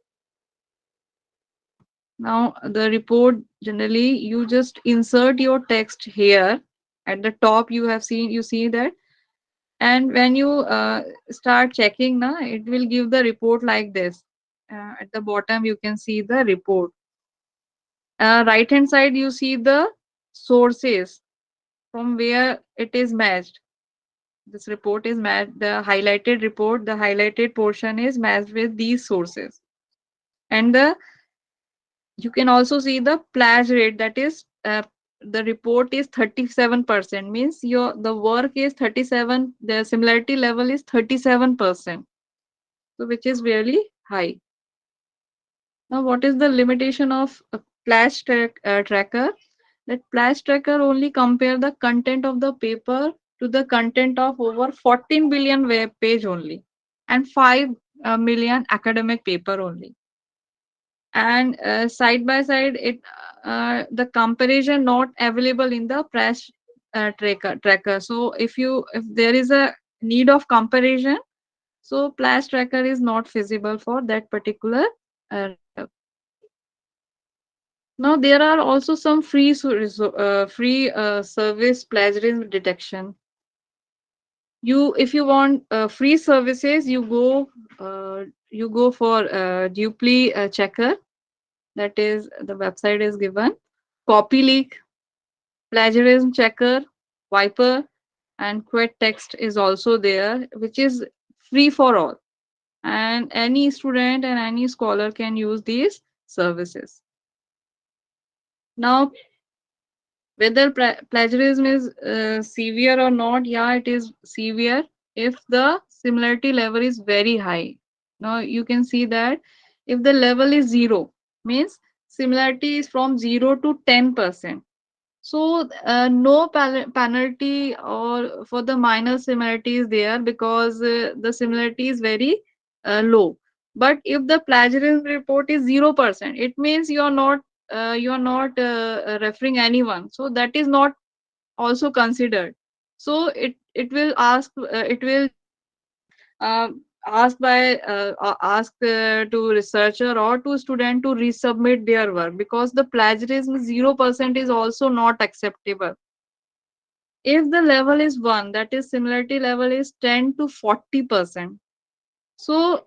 Now, the report generally you just insert your text here at the top. You see that, and when you start checking now, it will give the report like this. At the bottom you can see the report. Right hand side you see the sources from where it is matched. This report is matched, the highlighted report, the highlighted portion is matched with these sources. And you can also see the plag rate, that is the report is 37%, means your the work is 37, the similarity level is 37%, so which is really high. Now, what is the limitation of a tracker? That Flash tracker only compare the content of the paper to the content of over 14 billion web page only, and 5 million academic paper only. And side by side, it the comparison not available in the Flash tracker. So if there is a need of comparison, So Plas Tracker is not feasible for that particular write-up. Now there are also some free service plagiarism detection. If you want free services, you go for Dupli checker. That is, the website is given. Copy leak, plagiarism checker, Viper, and Quet text is also there, which is free for all. And any student and any scholar can use these services. Now, whether plagiarism is severe or not, yeah, it is severe if the similarity level is very high. Now you can see that if the level is zero, means similarity is from 0 to 10%. So no penalty or for the minor similarity is there, because the similarity is very low. But if the plagiarism report is 0%, it means you are not referring anyone. So that is not also considered. So it will ask it will uh, ask to researcher or to student to resubmit their work, because the plagiarism 0% is also not acceptable. If the level is 1, that is similarity level is 10 to 40%. So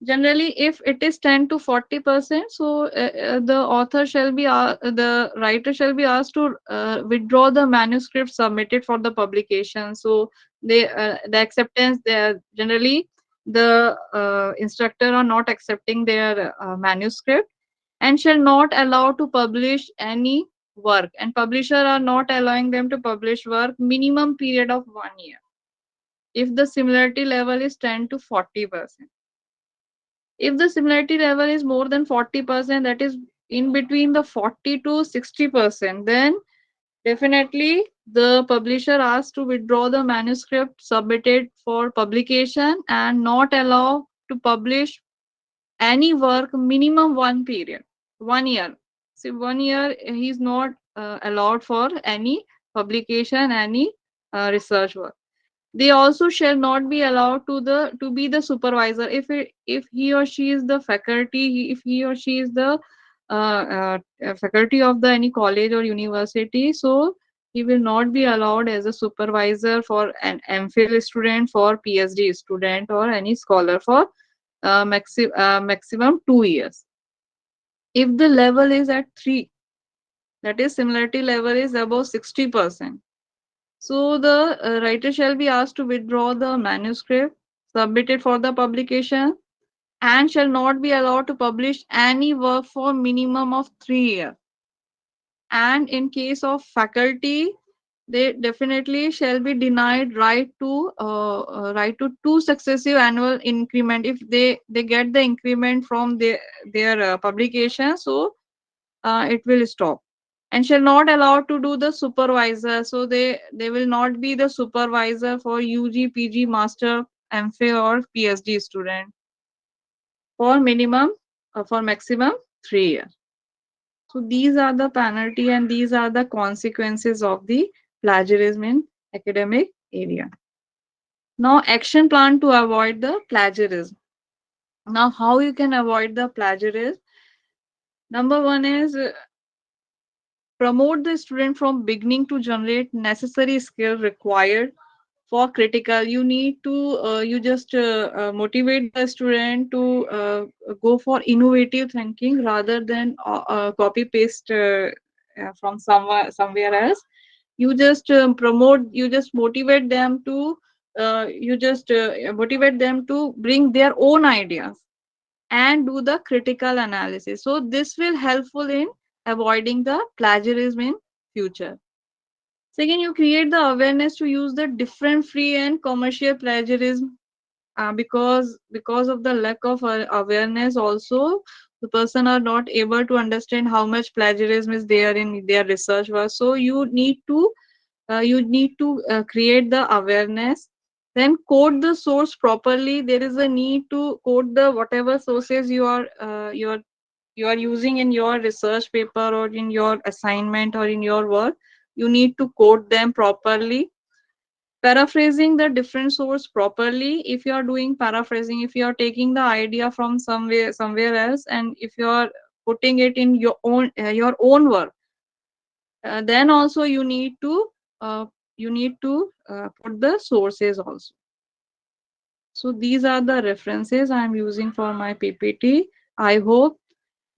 generally, if it is 10 to 40%, so the writer shall be asked to withdraw the manuscript submitted for the publication. So the acceptance, they generally, the instructor are not accepting their manuscript, and shall not allow to publish any work, and publisher are not allowing them to publish work minimum period of 1 year if the similarity level is 10 to 40%. If the similarity level is more than 40%, that is in between the 40 to 60%, then definitely the publisher asks to withdraw the manuscript submitted for publication and not allow to publish any work minimum 1 year. See, 1 year he is not allowed for any publication, any research work. They also shall not be allowed to be the supervisor. If he or she is the faculty, if he or she is the faculty of the any college or university, so he will not be allowed as a supervisor for an MPhil student, for PhD student, or any scholar for maximum 2 years. If the level is at 3, that is similarity level is above 60%, so the writer shall be asked to withdraw the manuscript submitted for the publication, and shall not be allowed to publish any work for minimum of 3 years. And in case of faculty, they definitely shall be denied right to two successive annual increment if they get the increment from their publication. So it will stop, and shall not allow to do the supervisor. So they will not be the supervisor for UG, PG, master, MPhil, or PhD student for minimum for maximum 3 years. So these are the penalty and these are the consequences of the plagiarism in academic area. Now action plan to avoid the plagiarism. Now how you can avoid the plagiarism? Number one is promote the student from beginning to generate necessary skill required for critical. You need to you just motivate the student to go for innovative thinking rather than copy paste from somewhere else. You just motivate them to motivate them to bring their own ideas and do the critical analysis. So this will helpful in avoiding the plagiarism in future. Second, you create the awareness to use the different free and commercial plagiarism, because of the lack of awareness also, the person are not able to understand how much plagiarism is there in their research work. So you need to create the awareness. Then code the source properly. There is a need to code the whatever sources you are using in your research paper or in your assignment or in your work. You need to code them properly. paraphrasing the different source properly. If you are doing paraphrasing, if you are taking the idea from somewhere else, and if you are putting it in your own work, then also uh, you need to put the sources also. So these are the references I am using for my PPT. I hope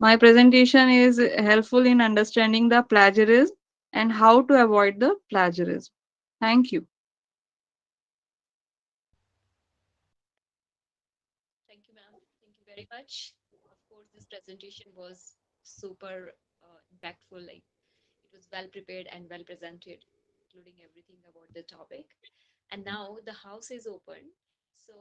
my presentation is helpful in understanding the plagiarism and how to avoid the plagiarism. Thank you. Thank you, ma'am. Thank you very much. Of course, this presentation was super impactful. Like it was well prepared and well presented, including everything about the topic. And now the house is open. So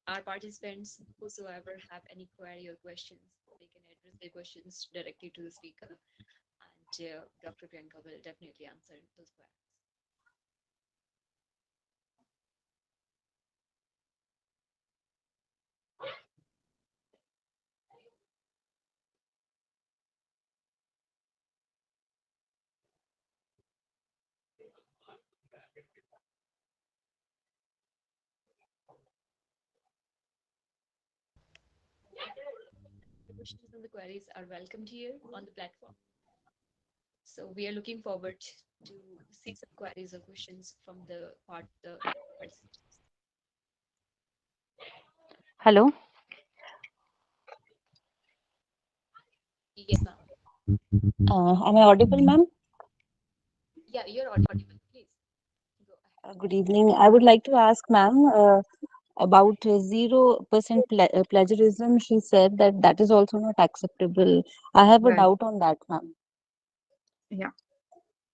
our participants, whosoever have any query or questions, they can address their questions directly to the speaker, and Dr. Priyanka will definitely answer those queries. The questions and the queries are welcomed here on the platform. So we are looking forward to see some queries or questions from the participants. Hello. Yes, ma'am. Am I audible, ma'am? Yeah, you're audible. Please go ahead. Good evening. I would like to ask ma'am about 0% plagiarism. She said that that is also not acceptable. I have a Right. doubt on that, ma'am. Yeah.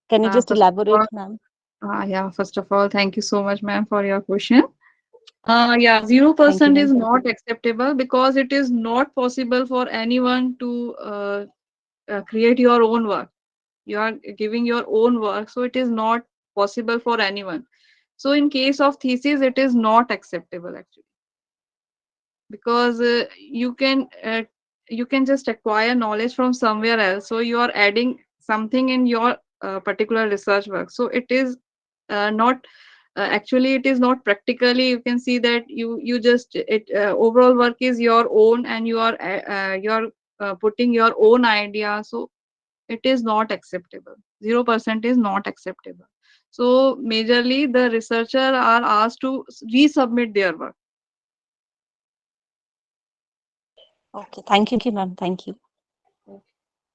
Can you just First of all, elaborate, ma'am? yeah. First of all, thank you so much, ma'am, for your question. Yeah, Thank you, 0% ma'am. is not acceptable because it is not possible for anyone to create your own work. You are giving your own work, so it is not possible for anyone. So in case of thesis, it is not acceptable actually, because you can just acquire knowledge from somewhere else. So you are adding something in your particular research work. So it is not actually it is not practically. You can see that you just it overall work is your own, and you are putting your own idea. So it is not acceptable. 0% is not acceptable. So majorly the researcher are asked to resubmit their work. Okay. Thank you, ma'am. Thank you.